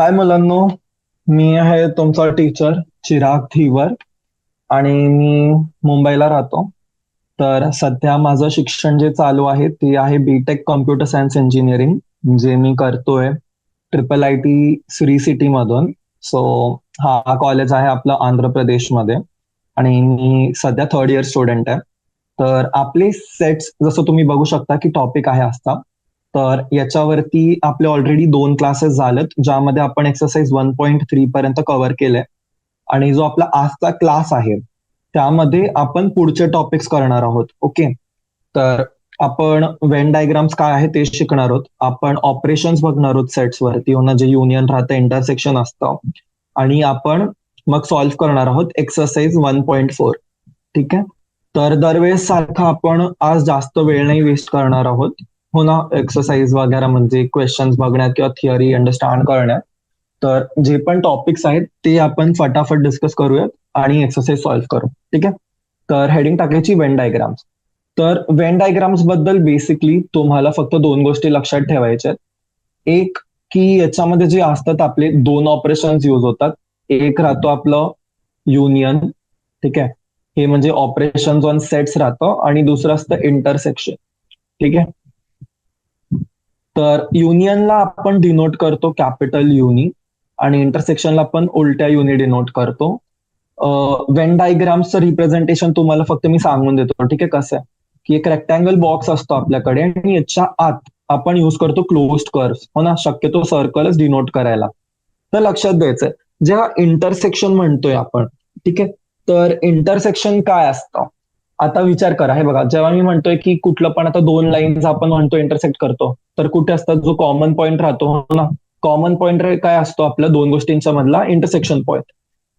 हाय मुलांनो, मी आहे तुमचा टीचर चिराग धीवर आणि मी मुंबईला राहतो. तर सध्या माझं शिक्षण जे चालू आहे ते आहे बीटेक कॉम्प्युटर सायन्स इंजिनिअरिंग, जे मी करतोय IIIT श्री सिटी मधून. सो हा कॉलेज आहे आपलं आंध्र प्रदेशमध्ये आणि मी सध्या थर्ड इयर स्टुडंट आहे. तर आपले सेट्स जसं तुम्ही बघू शकता की टॉपिक आहे असता. तर याच्यावरती आपले ऑलरेडी 2 क्लासेस झालेत, ज्यामध्ये आपण एक्सरसाइज 1.3 पर्यंत कव्हर केलंय. आणि जो आपला आजचा क्लास आहे त्यामध्ये आपण पुढचे टॉपिक्स करणार आहोत. ओके, तर आपण वेन डायग्राम्स काय आहे ते शिकणार आहोत. आपण ऑपरेशन्स बघणार आहोत सेट्स वरती, हो ना, जे युनियन राहतं, इंटरसेक्शन असतं. आणि आपण मग सॉल्व्ह करणार आहोत एक्सरसाइज 1.4. ठीक आहे. तर दरवेळेस सारखं आपण आज जास्त वेळ नाही वेस्ट करणार आहोत, हो ना, एक्सरसाइज वगैरे म्हणजे क्वेश्चन्स बघण्यात किंवा थिअरी अंडरस्टँड करण्यात. तर जे पण टॉपिक्स आहेत ते आपण फटाफट डिस्कस करूयात आणि एक्सरसाइज सॉल्व्ह करू. ठीक आहे. तर हेडिंग टाकायची वेन डायग्राम्स. तर वेन डायग्राम्स बद्दल बेसिकली तुम्हाला फक्त 2 गोष्टी लक्षात ठेवायच्या आहेत. एक, की याच्यामध्ये जे असतात आपले 2 ऑपरेशन्स यूज होतात. एक राहतो आपलं युनियन, ठीक आहे, हे म्हणजे ऑपरेशन ऑन सेट्स राहतं, आणि दुसरं असतं इंटरसेक्शन. ठीक आहे. तर युनियनला आपण डिनोट करतो कॅपिटल युनी आणि इंटरसेक्शनला आपण उलट्या युनी डिनोट करतो. वेन डायग्रामचं रिप्रेझेंटेशन तुम्हाला फक्त मी सांगून देतो. ठीक आहे. कसं आहे की एक रेक्टँगल बॉक्स असतो आपल्याकडे आणि याच्या आत आपण यूज करतो क्लोज्ड कर्व्ह, हो ना, शक्यतो सर्कलच डिनोट करायला. तर लक्षात द्यायचंय जेव्हा इंटरसेक्शन म्हणतोय आपण, ठीक आहे, तर इंटरसेक्शन काय असतं. आता विचार करा, हे बघा, जेव्हा मी म्हणतोय की कुठलं पण आता 2 लाईन्स आपण म्हणतो इंटरसेक्ट करतो, तर कुठे असतात, जो कॉमन पॉईंट राहतो, हो ना, कॉमन पॉईंट काय असतो आपल्या 2 गोष्टींच्या मधला, इंटरसेक्शन पॉईंट.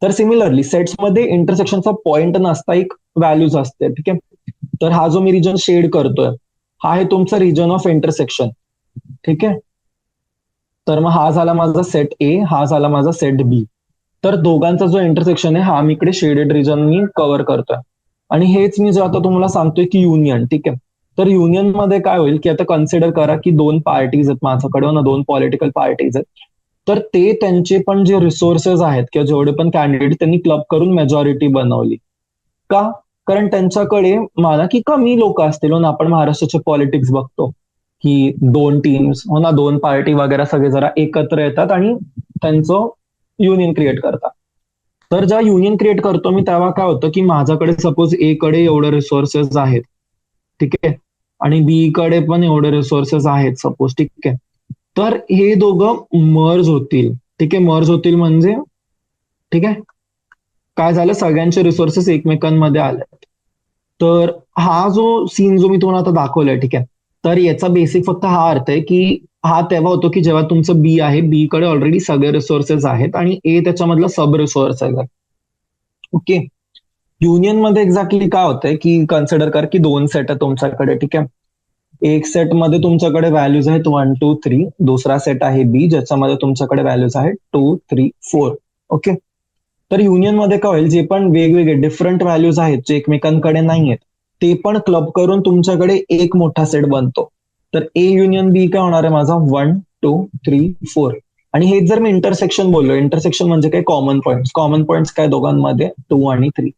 तर सिमिलरली सेट्समध्ये इंटरसेक्शनचा पॉईंट नसता, एक व्हॅल्यूज असते. ठीक आहे. तर हा जो मी रिजन शेड करतोय हा आहे तुमचा रिजन ऑफ इंटरसेक्शन. ठीक आहे. तर मग हा झाला माझा सेट ए, हा झाला माझा सेट बी. तर दोघांचा जो इंटरसेक्शन आहे हा मी इकडे शेडेड रिजन मी कव्हर करतोय. आणि हेच मी जे आता तुम्हाला सांगतोय की युनियन, ठीक आहे, तर युनियन मध्ये काय होईल की आता कन्सिडर करा की 2 पार्टीज आहेत माझ्याकडे ना, 2 पॉलिटिकल पार्टीज आहेत. तर ते त्यांचे पण जे रिसोर्सेस आहेत किंवा जेवढे पण कॅन्डिडेट त्यांनी क्लब करून मेजॉरिटी बनवली. का? कारण त्यांच्याकडे मला की कमी लोक असतील, हो ना, आपण महाराष्ट्राचे पॉलिटिक्स बघतो की 2 टीम्स, हो ना, 2 पार्टी वगैरे सगळे जरा एकत्र येतात आणि त्यांचं युनियन क्रिएट करतात. तर जेव्हा युनियन क्रिएट करतो मी तेव्हा काय होतं की माझ्याकडे सपोज ए कडे एवढे रिसोर्सेस आहेत, ठीक आहे, आणि बी कडे पण एवढे रिसोर्सेस आहेत सपोज, ठीक आहे. तर हे दोघं मर्ज होतील. ठीक आहे. मर्ज होतील म्हणजे, ठीक आहे, काय झालं, सगळ्यांचे रिसोर्सेस एकमेकांमध्ये आले. तर हा जो सीन जो मी तुम्हाला आता दाखवलाय, ठीक आहे, तर याचा बेसिक फक्त हा अर्थ आहे की हा तेव्हा होतो की जेव्हा तुमचं बी आहे, बी कडे ऑलरेडी सगळे रिसोर्सेस आहेत आणि ए त्याच्यामधला सब रिसोर्स आहे. ओके. युनियन मध्ये एक्झॅक्टली काय होतंय की कन्सिडर कर की 2 सेट आहे तुमच्याकडे, ठीक आहे. एक सेट मध्ये तुमच्याकडे व्हॅल्यूज आहेत 1, 2, 3. दुसरा सेट आहे बी, ज्याच्यामध्ये तुमच्याकडे व्हॅल्यूज आहेत 2, 3, 4. ओके. तर युनियन मध्ये काय होईल, जे पण वेगवेगळे डिफरंट व्हॅल्यूज आहेत जे एकमेकांकडे नाही आहेत ते पण क्लब करून तुमच्याकडे एक मोठा सेट बनतो. तर ए युनियन बी काय होणार आहे माझा, 1, 2, 3, 4. आणि हे जर मी इंटरसेक्शन बोललो, इंटरसेक्शन म्हणजे काय, कॉमन पॉईंट. कॉमन पॉईंट काय दोघांमध्ये, 2 आणि 3.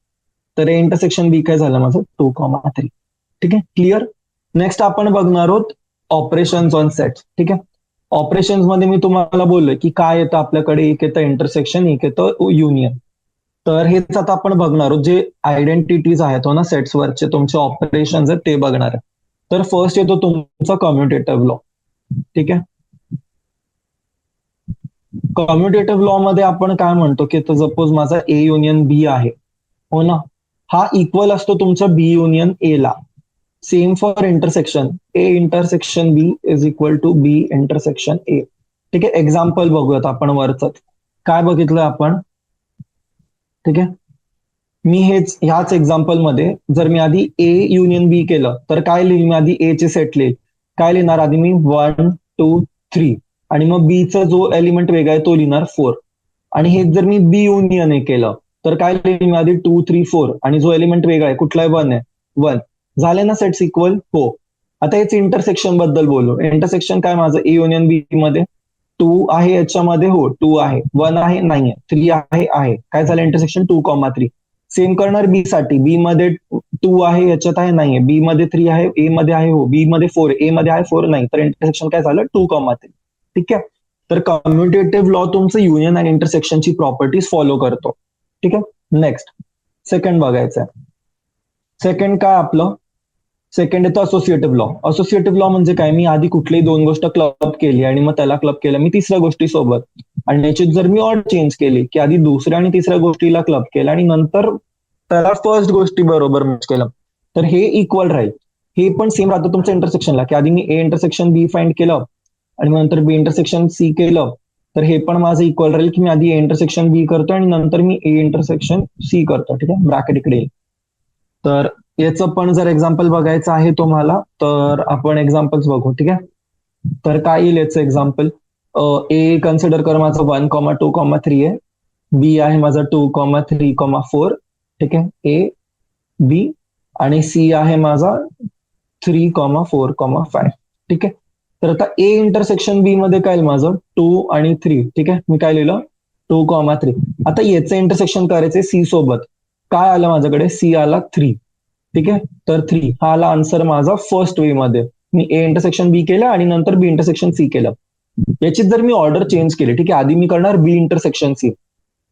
तर हे इंटरसेक्शन बी काय झालं माझं, 2,3. ठीक आहे. क्लिअर. नेक्स्ट आपण बघणार आहोत ऑपरेशन्स ऑन सेट्स. ठीक आहे. ऑपरेशन्स मध्ये मी तुम्हाला बोललोय की काय येतं आपल्याकडे, एक येतं इंटरसेक्शन, एक येतं युनियन. तर हेच आता आपण बघणार आहोत, जे आयडेंटिटीज आहेत, हो ना, सेट्सवरचे तुमचे ऑपरेशन्स आहेत ते बघणार आहे. तर फर्स्ट येतो तुमचा कम्युटेटिव्ह लॉ. ठीक आहे. कम्युटेटिव्ह लॉ मध्ये आपण काय म्हणतो की सपोज माझा ए युनियन बी आहे, हो ना, हा इक्वल असतो तुमचा बी युनियन ए ला. Same for intersection, A intersection B is equal to B intersection A. ठीक आहे. एक्झाम्पल बघूयात आपण वरच. काय बघितलं आपण, ठीक आहे, मी ह्याच एक्झाम्पल मध्ये जर मी आधी ए युनियन बी केलं तर काय लिहिल, मी आधी ए चे सेट लिहिल. काय लिहिणार आधी मी, 1, 2, 3. आणि मग बी चा जो एलिमेंट वेगळा आहे तो लिहिणार 4. आणि हे जर मी बी युनियन ए केलं तर काय लिहिल मी आधी, 2, 3, 4. आणि जो एलिमेंट वेगळा आहे कुठला आहे, 1 आहे, 1. झाले ना सेट्स इक्वल. हो. आता हेच इंटरसेक्शन बद्दल बोलू. इंटरसेक्शन काय माझं ए युनियन बी मध्ये, टू आहे याच्यामध्ये, हो 2 आहे, 1 आहे नाहीये, 3 आहे, काय झालं इंटरसेक्शन 2,3. सेम करणार बी साठी, बी मध्ये 2 आहे याच्यात आहे नाहीये, बी मध्ये 3 आहे, ए मध्ये आहे हो, बी मध्ये 4, ए मध्ये आहे 4 नाही, तर इंटरसेक्शन काय झालं 2,3. ठीक आहे. तर कम्युटेटिव्ह लॉ तुमचं युनियन आणि इंटरसेक्शनची प्रॉपर्टीज फॉलो करतो. ठीक आहे. नेक्स्ट सेकंड बघायचं आहे. सेकंड काय आपलं, सेकंड येतो असोसिएटिव्ह लॉ. असोसिएटिव्ह लॉ म्हणजे काय, मी आधी कुठलीही दोन गोष्ट क्लब केली आणि मग त्याला क्लब केलं मी तिसऱ्या गोष्टीसोबत, आणि याची जर मी ऑर्डर चेंज केली की आधी दुसऱ्या आणि तिसऱ्या गोष्टीला क्लब केलं आणि नंतर त्याला फर्स्ट गोष्टी बरोबर मॅच केलं, तर हे इक्वल राहील. हे पण सेम राहतं तुमच्या इंटरसेक्शनला, की आधी मी ए इंटरसेक्शन बी फाइंड केलं आणि नंतर बी इंटरसेक्शन सी केलं, तर हे पण माझं इक्वल राहील की मी आधी ए इंटरसेक्शन बी करतो आणि नंतर मी ए इंटरसेक्शन सी करतो. ठीक आहे, ब्रॅकेट इकडे येईल. तर याचं पण जर एक्झाम्पल बघायचं आहे तुम्हाला तर आपण एक्झाम्पल्स बघू. ठीक आहे. तर काय येईल याचं एक्झाम्पल, ए कन्सिडर कर माझं 1,2,3 आहे, बी आहे माझा 2,3,4. ठीक आहे, ए बी, आणि सी आहे माझा 3,4,5. ठीक आहे. तर आता ए इंटरसेक्शन बी मध्ये काय माझं 2 आणि 3. ठीक आहे, मी काय लिहिलं 2,3. आता याचं इंटरसेक्शन करायचंय सी सोबत, काय आलं माझ्याकडे, सी आला 3. ठीक आहे, तर 3 हा आला आन्सर माझा फर्स्ट वे मध्ये. मी ए इंटरसेक्शन बी केलं आणि नंतर बी इंटरसेक्शन सी केलं. याची जर मी ऑर्डर चेंज केली, ठीक आहे, आधी मी करणार बी इंटरसेक्शन सी,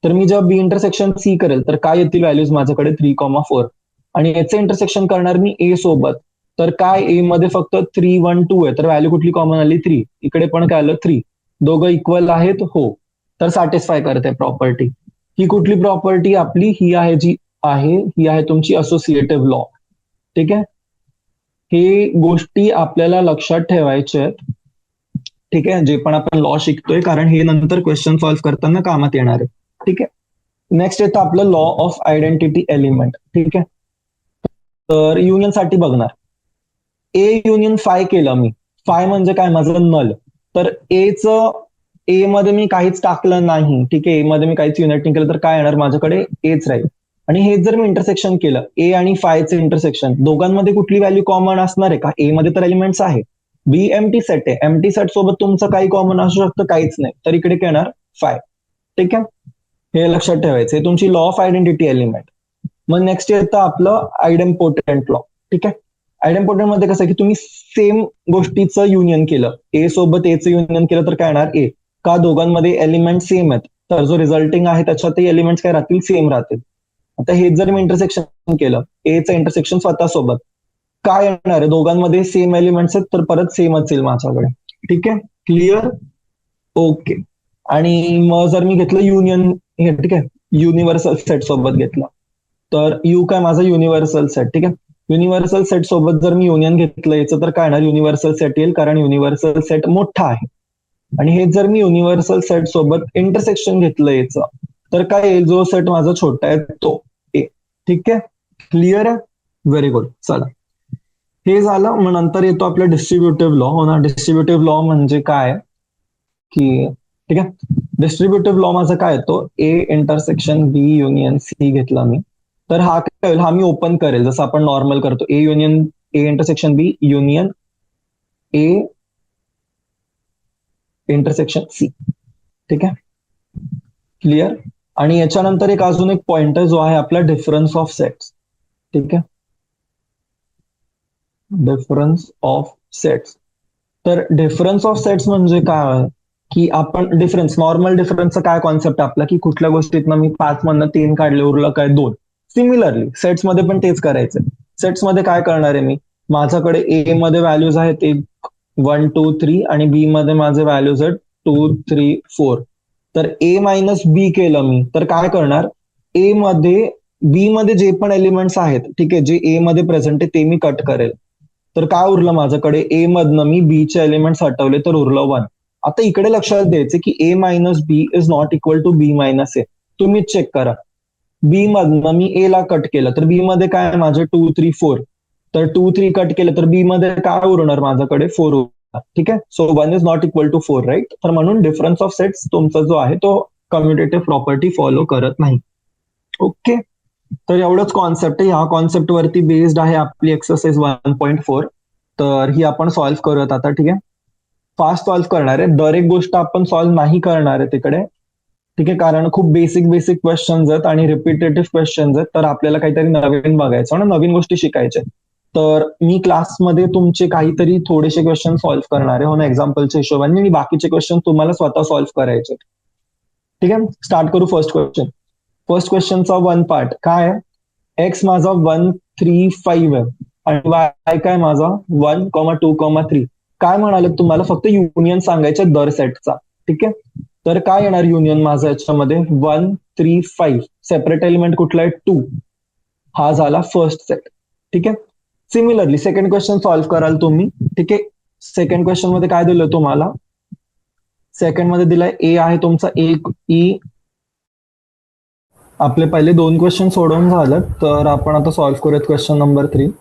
तर मी जेव्हा बी इंटरसेक्शन सी करेल तर काय येतील व्हॅल्यूज माझ्याकडे 3,4. आणि याचं इंटरसेक्शन करणार मी ए सोबत, तर काय ए मध्ये फक्त 3, 1, 2 आहे, तर व्हॅल्यू कुठली कॉमन आली 3. इकडे पण काय आलं 3. दोघं इक्वल आहेत हो, तर सॅटिस्फाय करते प्रॉपर्टी. ही कुठली प्रॉपर्टी आपली, ही आहे जी आहे, ही आहे तुमची असोसिएटिव्ह लॉ. ठीक आहे, हे गोष्टी आपल्याला लक्षात ठेवायच्या आहेत. ठीक आहे, जे पण आपण लॉ शिकतोय, कारण हे नंतर क्वेश्चन सॉल्व्ह करताना कामात येणार आहे. ठीक आहे. नेक्स्ट येतं आपलं लॉ ऑफ आयडेंटिटी एलिमेंट. ठीक आहे, तर युनियन साठी बघणार, ए युनियन फाय केलं मी, फाय म्हणजे काय माझं नल, तर ए मध्ये मी काहीच टाकलं नाही. ठीक आहे, ए मध्ये मी काहीच युनिट नाही केलं तर काय येणार माझ्याकडे एच राहील. आणि हे जर मी इंटरसेक्शन केलं, ए आणि फायचं इंटरसेक्शन, दोघांमध्ये कुठली व्हॅल्यू कॉमन असणार आहे का, ए मध्ये तर एलिमेंट्स आहे, बी एम्प्टी सेट आहे, एम्प्टी सेट सोबत तुमचं काही कॉमन असू शकतं, काहीच नाही, तर इकडे काय येणार फाय. ठीक आहे, हे लक्षात ठेवायचं, हे तुमची लॉ ऑफ आयडेंटिटी एलिमेंट. मग नेक्स्ट येतं आपलं आयडेम्पोटेंट लॉ. ठीक आहे, आयडेम्पोटेंट मध्ये कसं आहे की तुम्ही सेम गोष्टीचं युनियन केलं, ए सोबत एचं युनियन केलं तर काय येणार ए, का दोघांमध्ये एलिमेंट सेम आहेत, तर जो रिझल्टिंग आहे त्याच्यातही एलिमेंट्स काय राहतील, सेम राहतील. आता हे जर मी इंटरसेक्शन केलं, एचं इंटरसेक्शन स्वतः सोबत, काय येणार आहे, दोघांमध्ये सेम एलिमेंट्स आहेत तर परत सेमच येईल माझ्याकडे. ठीक आहे, क्लिअर, ओके. आणि मग जर मी घेतलं युनियन, हे ठीक आहे, युनिव्हर्सल सेट सोबत घेतलं, तर यू काय माझा युनिव्हर्सल सेट. ठीक आहे, युनिव्हर्सल सेट सोबत जर मी युनियन घेतलं याचं तर काय येणार, युनिव्हर्सल सेट येईल, कारण युनिव्हर्सल सेट मोठा आहे. आणि हे जर मी युनिव्हर्सल सेट सोबत इंटरसेक्शन घेतलं याचं, तर काय येईल, जो सेट माझा छोटा आहे तो ए. ठीक आहे, क्लिअर आहे, व्हेरी गुड. चला, हे झालं. मग नंतर येतो आपला डिस्ट्रीब्युटिव्ह लॉ. हो ना, डिस्ट्रीब्युटिव्ह लॉ म्हणजे काय की, ठीक आहे, डिस्ट्रीब्युटिव्ह लॉ माझा काय येतो, A intersection B union C घेतला मी, तर हा काय होईल, हा मी ओपन करेल जसं आपण नॉर्मल करतो, A union A intersection B union A intersection C. ठीक आहे, क्लिअर. आणि याच्यानंतर एक अजून एक पॉइंटर जो आहे आपला डिफरन्स ऑफ सेट्स. ठीक आहे, डिफरन्स ऑफ सेट्स. तर डिफरन्स ऑफ सेट्स म्हणजे काय आहे की, आपण डिफरन्स, नॉर्मल डिफरन्सचा काय कॉन्सेप्ट आपला की कुठल्या गोष्टीतनं मी 5 मधनं 3 काढले, उरलं काय 2. सिमिलरली सेट्स मध्ये पण तेच करायचं. सेट्स मध्ये काय करणार आहे मी, माझ्याकडे ए मध्ये व्हॅल्यूज आहेत 1, 2, 3 आणि बी मध्ये माझे व्हॅल्यूज आहेत 2, 3, 4. तर ए मायनस बी केलं मी, तर काय करणार, ए मध्ये बी मध्ये जे पण एलिमेंट्स आहेत, ठीक आहे, जे ए मध्ये प्रेझेंट आहे ते मी कट करेल, तर काय उरलं माझ्याकडे, ए मधनं मी बी चे एलिमेंट्स हटवले तर उरलं 1. आता इकडे लक्षात द्यायचे की A minus B is not equal to B minus A. तुम्ही चेक करा, बी मधनं मी ए ला कट केलं तर बी मध्ये काय आहे माझे 2, 3, 4, तर 2, 3 कट केलं तर बी मध्ये काय उरणार माझ्याकडे 4 उरणार. ठीक आहे, so 1 is not equal to 4, right. तर म्हणून डिफरन्स ऑफ सेट्स तुमचा जो आहे तो कम्युटेटिव्ह प्रॉपर्टी फॉलो करत नाही. ओके, तर एवढंच कॉन्सेप्ट आहे. ह्या कॉन्सेप्ट वरती बेस्ड आहे आपली एक्सरसाइज 1.4. तर ही आपण सॉल्व्ह करूयात आता. ठीक आहे, फास्ट सॉल्व्ह करणार आहे. दर एक गोष्ट आपण सॉल्व्ह नाही करणार आहे तिकडे, ठीक आहे, कारण खूप बेसिक बेसिक क्वेश्चन्स आहेत आणि रिपिटेटिव्ह क्वेश्चन्स आहेत, तर आपल्याला काहीतरी नवीन बघायचं आणि नवीन गोष्टी शिकायच्या. तर मी क्लासमध्ये तुमचे काहीतरी थोडेसे क्वेश्चन सॉल्व्ह करणार आहे हो ना, एक्झाम्पलच्या हिशोबाने, आणि बाकीचे क्वेश्चन तुम्हाला स्वतः सॉल्व्ह करायचे. ठीक आहे, स्टार्ट करू फर्स्ट क्वेश्चन. फर्स्ट क्वेश्चनचा वन पार्ट काय आहे? एक्स माझा 135 आहे आणि वाय काय माझा 1,2,3. काय म्हणाले तुम्हाला? फक्त युनियन सांगायचे दर सेटचा. ठीक आहे, तर काय येणार युनियन माझा याच्यामध्ये? 135. सेपरेट एलिमेंट कुठला आहे? 2. हा झाला फर्स्ट सेट. ठीक आहे, सिमिलरली सेकंड क्वेश्चन सॉल्व्ह कराल तुम्ही. ठीक आहे, सेकंड क्वेश्चन मध्ये काय दिलं तुम्हाला? सेकंड मध्ये दिलाय ए आहे तुमचा 1 ई. आपले पहिले 2 क्वेश्चन सोडवून झालं, तर आपण आता सॉल्व्ह करूयात क्वेश्चन नंबर 3.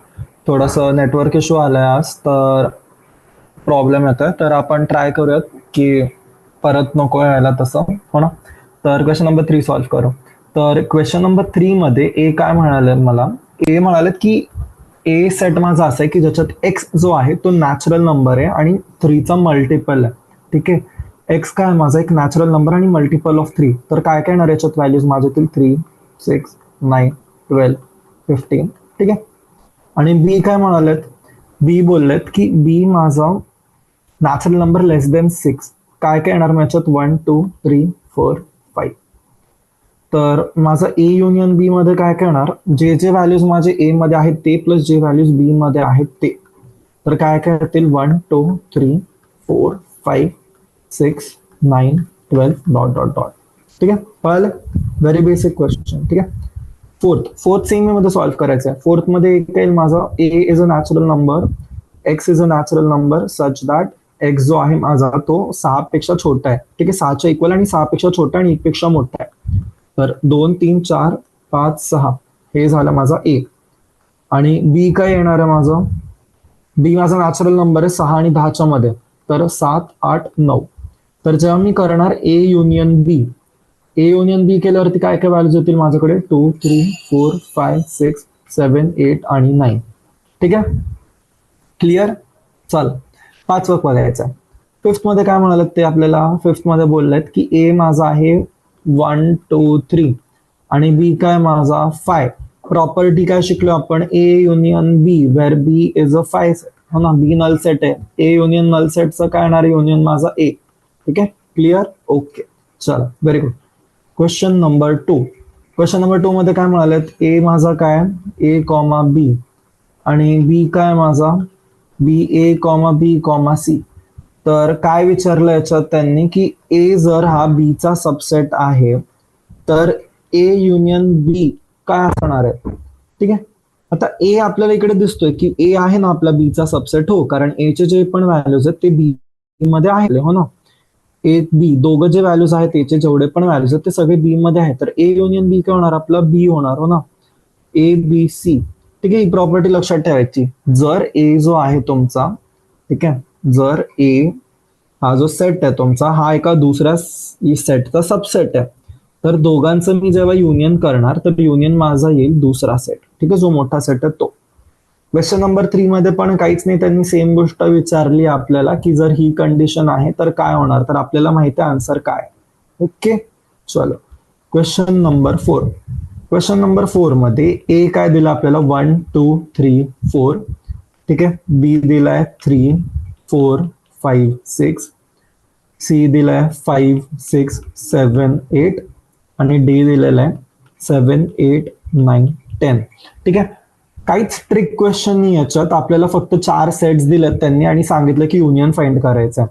थोडासा नेटवर्क इश्यू आलाय आज, तर प्रॉब्लेम येतोय, तर आपण ट्राय करूयात की परत नको यायला तसं, हो ना. तर क्वेश्चन नंबर 3 सॉल्व्ह करू. तर क्वेश्चन नंबर 3 मध्ये ए काय म्हणाले मला? ए म्हणाले की ए सेट माझा असा आहे की ज्याच्यात एक्स जो आहे तो नॅचरल नंबर आहे आणि 3चा मल्टिपल आहे. ठीक आहे, एक्स काय माझा एक नॅचरल नंबर आणि मल्टिपल ऑफ 3. तर काय काय येणार याच्यात व्हॅल्यूज माझ्यातील? 3, 6, 9, 12, 15. ठीक आहे, आणि बी काय म्हणालेत? बी बोललेत की बी माझा नॅचरल नंबर लेस देन 6. काय काय येणार याच्यात? 1, 2, 3, 4, 5. तर माझा ए युनियन बी मध्ये काय काय येणार? जे जे व्हॅल्यूज माझे ए मध्ये आहेत ते प्लस जे व्हॅल्यूज बी मध्ये आहेत ते. तर काय काय येतील? 1, 2, 3, 4, 5, 6, 9, 12 डॉट डॉट डॉट. ठीक आहे, कळलं? Very basic question. ठीक आहे, फोर्थ सेम मध्ये सॉल्व्ह करायचं आहे. फोर्थ मध्ये एक येईल माझा A is a natural number, x is a natural number such that x जो आहे माझा तो 6 पेक्षा छोटा आहे. ठीक आहे, 6च्या इक्वल आणि 6 पेक्षा छोटा आणि 1 पेक्षा मोठा आहे. तर 2, 3, 4, 5, 6 हे झालं माझा ए. आणि बी काय येणार आहे माझं? बी माझा नॅचरल नंबर आहे 6 आणि 10च्या मध्ये, तर 7, 8, 9. तर जेव्हा मी करणार ए युनियन बी, ए युनियन बी केल्यावरती काय काय व्हॅल्यूज येतील माझ्याकडे? 2, 3, 4, 5, 6, 7, 8 आणि 9. ठीक आहे, क्लिअर? चल, पाचवं बघायचं. फिफ्थ मध्ये काय म्हणाले ते आपल्याला? फिफ्थ मध्ये बोललेत की ए माझा आहे 1, 2, 3 आणि बी काय माझा 5. प्रॉपर्टी काय शिकलो आपण? A union B, where B is a 5 set, हो ना. बी नल सेट आहे, ए युनियन नल सेटचं काय येणार? युनियन माझा ए. ठीक आहे, क्लिअर? ओके, चला, very good. Question number 2. Question number 2 मध्ये काय म्हणालेत? ए माझा काय? ए कॉमा बी आणि बी काय माझा? बी ए कॉमा बी कॉमा सी. तर काय विचारलं याच्यात त्यांनी की ए जर हा बीचा सबसेट आहे तर ए युनियन बी काय असणार आहे? ठीक आहे, आता ए आपल्याला इकडे दिसतोय की ए आहे ना आपला बीचा सबसेट, हो, कारण ए चे जे पण व्हॅल्यूज आहेत ते बी मध्ये आहे, हो ना. ए बी दोघं जे व्हॅल्यूज आहेत एचे जेवढे पण व्हॅल्यूज आहेत ते सगळे बी मध्ये आहेत, तर ए युनियन बी काय होणार? आपला बी होणार, हो ना. A B C. ठीक आहे, ही प्रॉपर्टी लक्षात ठेवायची. जर ए जो आहे तुमचा, ठीक आहे, जर ए हा जो सेट आहे तुमचा हा एका दुसऱ्या सेटचा सबसेट आहे, तर दोघांचं मी जेव्हा युनियन करणार तर युनियन माझा येईल दुसरा सेट. ठीक आहे, जो मोठा सेट आहे तो. क्वेश्चन नंबर 3 मध्ये पण काहीच नाही, त्यांनी सेम गोष्ट विचारली आपल्याला की जर ही कंडिशन आहे तर काय होणार? तर आपल्याला माहिती आहे आन्सर काय. ओके, चलो. Question number 4. क्वेश्चन नंबर 4 मध्ये ए काय दिला आपल्याला? 1, 2, 3, 4. ठीक आहे, बी दिलाय 3, 4, 5, 6. सी दिलाय 5, 6, 7, 8 आणि डी दिलेला आहे 7, 8, 9, 10. ठीक आहे, काहीच ट्रिक क्वेश्चन नाही याच्यात. आपल्याला फक्त 4 सेट्स दिलेत त्यांनी आणि सांगितलं की युनियन फाइंड करायचं.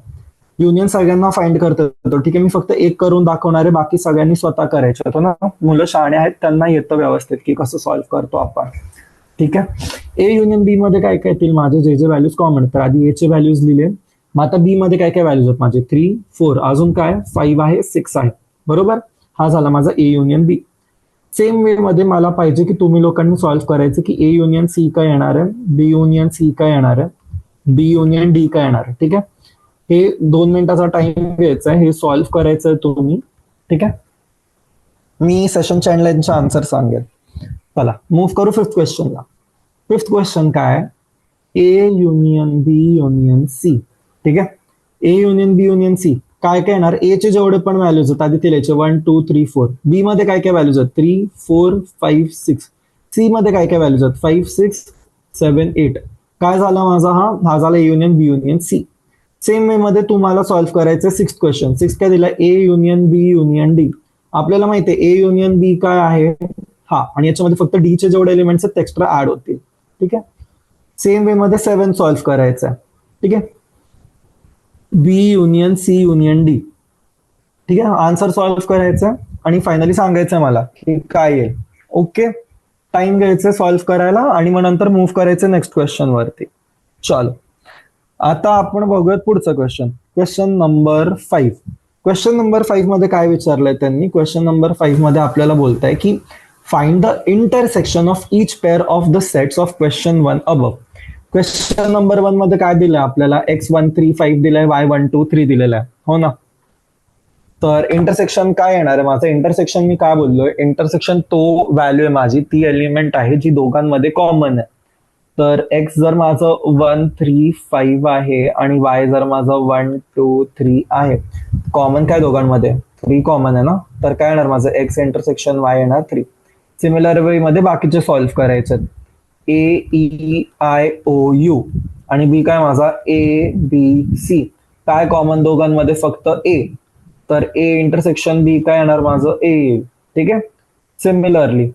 युनियन सगळ्यांना फाइंड करता येतो. ठीक आहे, मी फक्त एक करून दाखवणार आहे, बाकी सगळ्यांनी स्वतः करायचं होतं ना. मुलं शहाणे आहेत, त्यांना येतं व्यवस्थित की कसं सॉल्व्ह करतो आपण. ठीक आहे, ए युनियन बी मध्ये काय काय येतील माझे? जे जे व्हॅल्यूज कॉमन, तर आधी ए चे व्हॅल्यूज लिहिले. मग आता बी मध्ये काय काय व्हॅल्यूज आहेत माझे? 3, 4, अजून काय? 5 आहे, 6 आहे, बरोबर. हा झाला माझा ए युनियन बी. सेम वे मध्ये मला पाहिजे की तुम्ही लोकांनी सॉल्व्ह करायचं की ए युनियन सी काय येणार आहे, बी युनियन सी काय येणार आहे, बी युनियन डी काय येणार आहे. ठीक आहे, हे 2 मिनिटाचा टाइम घ्यायचा आहे, हे सॉल्व्ह करायचं आहे तुम्ही. ठीक आहे, मी सेशनच्या एंडला यांचा आन्सर सांगेल. चला मूव्ह करू फिफ्थ क्वेश्चनला. फिफ्थ क्वेश्चन काय? A union B union C. ठीक आहे, A union B union C काय काय येणार, ए चे जेवढे पण व्हॅल्यूज आहेत आधी ते लिहायचे 1 2 3 4, बी मध्ये काय काय व्हॅल्यूज आहेत 3 4 5 6, सी मध्ये काय काय व्हॅल्यूज आहेत 5 6 7 8. काय झाला माझा, हा झाला A union B union C. Same way मध्ये तुम्हाला सॉल्व्ह करायचं सिक्स्थ क्वेश्चन. सिक्स काय दिला, A union B union D. आपल्याला माहिती आहे ए युनियन बी काय आहे, हा, आणि याच्यामध्ये फक्त डी चे जेवढे एलिमेंट्स आहेत ते एक्स्ट्रा ऍड होतील. ठीक आहे. सेम वे मध्ये 7 सॉल्व्ह करायचं आहे. ठीक आहे. बी युनियन सी युनियन डी. ठीक आहे. आन्सर सॉल्व्ह करायचा आणि फायनली सांगायचं मला की काय येईल. ओके. टाइम घ्यायचं सॉल्व्ह करायला आणि मग नंतर मूव्ह करायचं नेक्स्ट क्वेश्चन वरती. चलो, आता आपण बघूयात पुढचा question. Question number 5. Question number 5 मध्ये काय विचारलंय त्यांनी, क्वेश्चन नंबर 5 मध्ये आपल्याला बोलताय की find the intersection of each pair of the sets of question 1 above. Question number 1 मध्ये काय दिलंय आपल्याला, x1 3 5 दिलंय, y1 2 3 दिलेलं आहे, हो ना. तर इंटरसेक्शन काय येणार आहे माझं, इंटरसेक्शन मी काय बोललोय, इंटरसेक्शन तो व्हॅल्यू आहे माझी, ती एलिमेंट आहे जी दोघांमध्ये कॉमन आहे. तर एक्स जर माझं 1 3 5 आहे आणि वाय जर माझं 1 2 3 आहे, कॉमन काय दोघांमध्ये 3 कॉमन आहे ना, तर काय येणार माझं एक्स इंटरसेक्शन वाय येणार 3. सिमिलर वे मध्ये बाकीचे सॉल्व्ह करायचे, ए ई आय ओ यू आणि बी काय माझा ए बी सी. काय कॉमन दोघांमध्ये, फक्त ए, तर ए इंटरसेक्शन बी काय येणार माझं ए येईल. ठीक आहे. सिमिलरली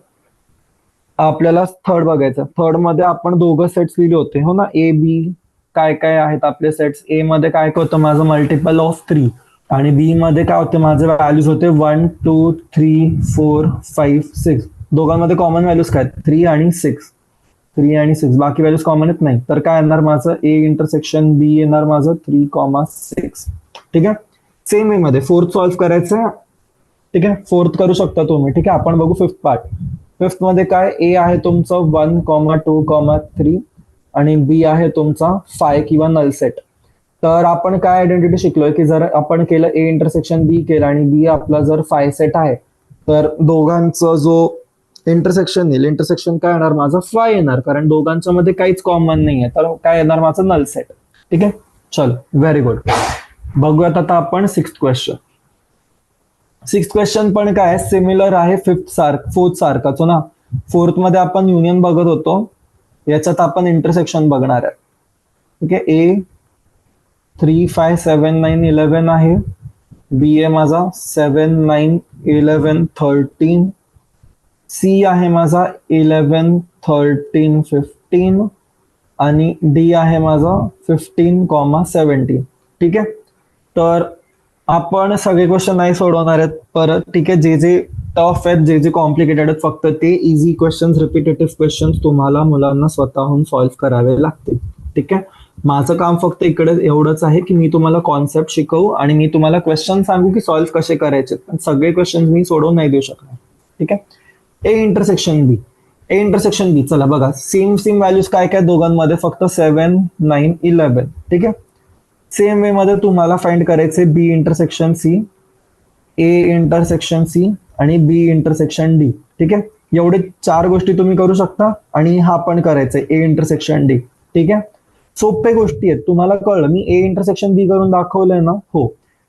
आपल्याला थर्ड बघायचं. थर्ड मध्ये आपण दोघं सेट्स लिहिले होते, हो ना, ए बी काय काय आहेत आपले सेट्स. ए मध्ये काय होतं माझं मल्टिपल ऑफ 3 आणि बी मध्ये काय होते माझे व्हॅल्यूज होते 1 2 3 4 5 6. दोघांमध्ये कॉमन व्हॅल्यूज काय 3 आणि 6, 3 आणि 6, बाकी व्हॅल्यूज कॉमन आहेत नाही. तर काय येणार माझं ए इंटरसेक्शन बी येणार माझं 3,6. ठीक आहे. सेम वे मध्ये फोर्थ सॉल्व्ह करायचं. ठीक आहे. फोर्थ करू शकता तुम्ही. ठीक आहे. आपण बघू फिफ्थ पार्ट. फिफ्थ मध्ये काय, ए आहे तुमचं 1 2 3 आणि बी आहे तुमचा 5 किंवा नल सेट. तर आपण काय आयडेंटिटी शिकलोय की जर आपण केलं ए इंटरसेक्शन बी केलं आणि बी आपला जर 5 सेट आहे, तर दोघांचं जो इंटरसेक्शन येईल, इंटरसेक्शन काय येणार माझं 5 येणार, कारण दोघांच्या मध्ये काहीच कॉमन नाही आहे. तर काय येणार माझं नल सेट. ठीक आहे. चलो, व्हेरी गुड. बघूयात आता आपण सिक्स्थ क्वेश्चन. सिक्स्थ क्वेश्चन पण काय सिमिलर आहे फोर्थ सारखाच, हो ना. फोर्थ मध्ये आपण युनियन बघत होतो, याच्यात आपण इंटरसेक्शन बघणार आहे. ठीक आहे. ए 3 5 7 9 11 आहे, बी आहे माझा 7 9 11 13, सी आहे माझा 11 13 15 आणि डी आहे माझा 15, 17. ठीक आहे. तर आपण सगळे क्वेश्चन नाही सोडवणार आहेत परत. ठीक आहे. जे जे टफ आहेत, जे जे कॉम्प्लिकेटेड आहेत, फक्त ते इझी क्वेश्चन्स, रिपिटेटिव्ह क्वेश्चन्स तुम्हाला मुलांना स्वतःहून सॉल्व्ह करावे लागतील. ठीक आहे. माझं काम फक्त इकडे एवढंच आहे की मी तुम्हाला कॉन्सेप्ट शिकवू आणि मी तुम्हाला क्वेश्चन सांगू की सॉल्व्ह कसे करायचे. पण सगळे क्वेश्चन मी सोडवून नाही देऊ शकणार. ठीक आहे. A intersection B. A intersection बी, चला बघा, सेम व्हॅल्यूज काय काय दोघांमध्ये, फक्त 7 9 11. ठीक आहे. सेम वे मध्ये तुम्हाला फाइंड करायचे B intersection C, A intersection C आणि बी इंटरसेक्शन डी. ठीक आहे. एवढे 4 गोष्टी तुम्ही करू शकता आणि हा पण करायचंय ए इंटरसेक्शन डी. ठीक आहे. सोपे गोष्टी आहेत, तुम्हाला कळलं. मी ए इंटरसेक्शन बी करून दाखवलंय ना, हो.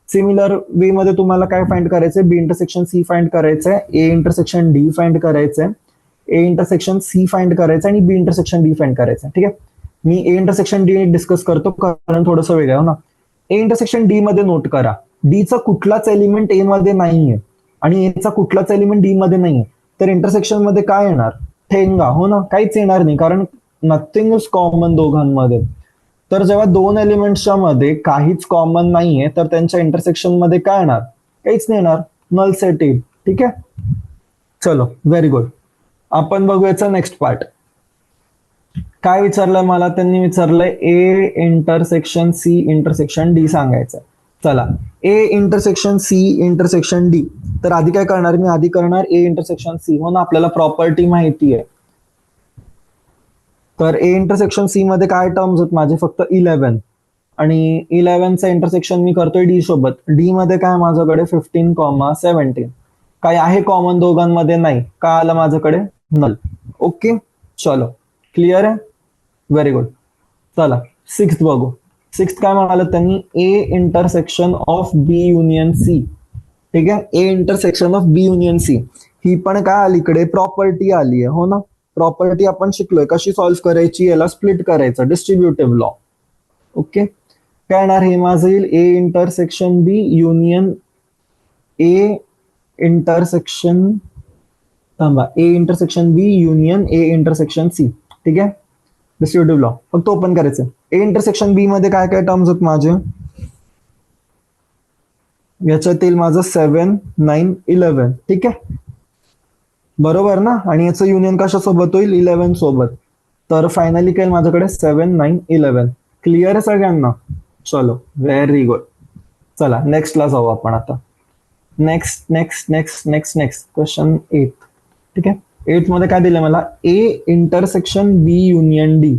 सिमिलर वे मध्ये तुम्हाला काय फाइंड करायचंय, बी इंटरसेक्शन सी फाइंड करायचंय, ए इंटरसेक्शन डी फाइंड करायचंय, ए इंटरसेक्शन सी फाइंड करायचं आणि बी इंटरसेक्शन डी फाइंड करायचं. ठीक आहे. मी ए इंटरसेक्शन डी डिस्कस करतो कारण थोडंसं वेगळं आहे ना. ए इंटरसेक्शन डी मध्ये नोट करा, डी चा कुठलाच एलिमेंट ए मध्ये नाहीये आणि ए चा कुठलाच एलिमेंट डी मध्ये नाहीये. तर इंटरसेक्शन मध्ये काय येणार, ठेंगा, हो ना, काहीच येणार नाही, कारण नथिंग इज कॉमन दोघांमध्ये. तर जेव्हा दोन एलिमेंट्सच्या मध्ये काहीच कॉमन नाहीये, तर त्यांच्या इंटरसेक्शन मध्ये काय येणार, काहीच नाही येणार, नल सेट येईल. ठीक आहे. चलो, व्हेरी गुड. आपण बघूयाचा नेक्स्ट पार्ट. काय विचारलंय मला, त्यांनी विचारलंय A intersection C intersection D सांगायचं. चला, A intersection C intersection D. तर आधी काय करणार मी, आधी करणार ए इंटरसेक्शन सी, हो ना, आपल्याला प्रॉपर्टी माहिती आहे. तर ए इंटरसेक्शन सी मध्ये काय टर्म्स आहेत माझे, फक्त 11 आणि 11चं इंटरसेक्शन मी करतोय डी सोबत. डी मध्ये काय माझ्याकडे 15, 17. काय आहे कॉमन दोघांमध्ये, नाही. काय आलं माझ्याकडे, नल. ओके. चलो, क्लिअर आहे. Very good. चला, सिक्स्थ बघू. सिक्स्थ काय म्हणाले त्यांनी, A intersection of B union C. ठीक आहे, A intersection of B union C. ही पण काय आली इकडे, प्रॉपर्टी आली आहे, हो ना. प्रॉपर्टी आपण शिकलोय कशी सॉल्व्ह करायची, याला स्प्लिट करायचं, डिस्ट्रीब्युटिव्ह लॉ. ओके, काय येणार हे माझं येईल, A intersection B union A intersection, थांबा, A intersection B union A intersection C. ठीक आहे, डिस्ट्रीब्युटिव्ह लॉ फक्त ओपन करायचं. ए इंटरसेक्शन बी मध्ये काय काय टर्म्स आहेत माझे, याच्यातील माझं 7, 9, 11. ठीक आहे, बरोबर ना. आणि याचं युनियन कशासोबत होईल, 11 सोबत. तर फायनली काय माझ्याकडे 7, 9, 11. क्लिअर आहे सगळ्यांना. चलो, व्हेरी गुड. चला नेक्स्टला जाऊ आपण आता. Next next next next next question 8. ठीक आहे, 8 मध्ये काय दिलं मला, A intersection B union D.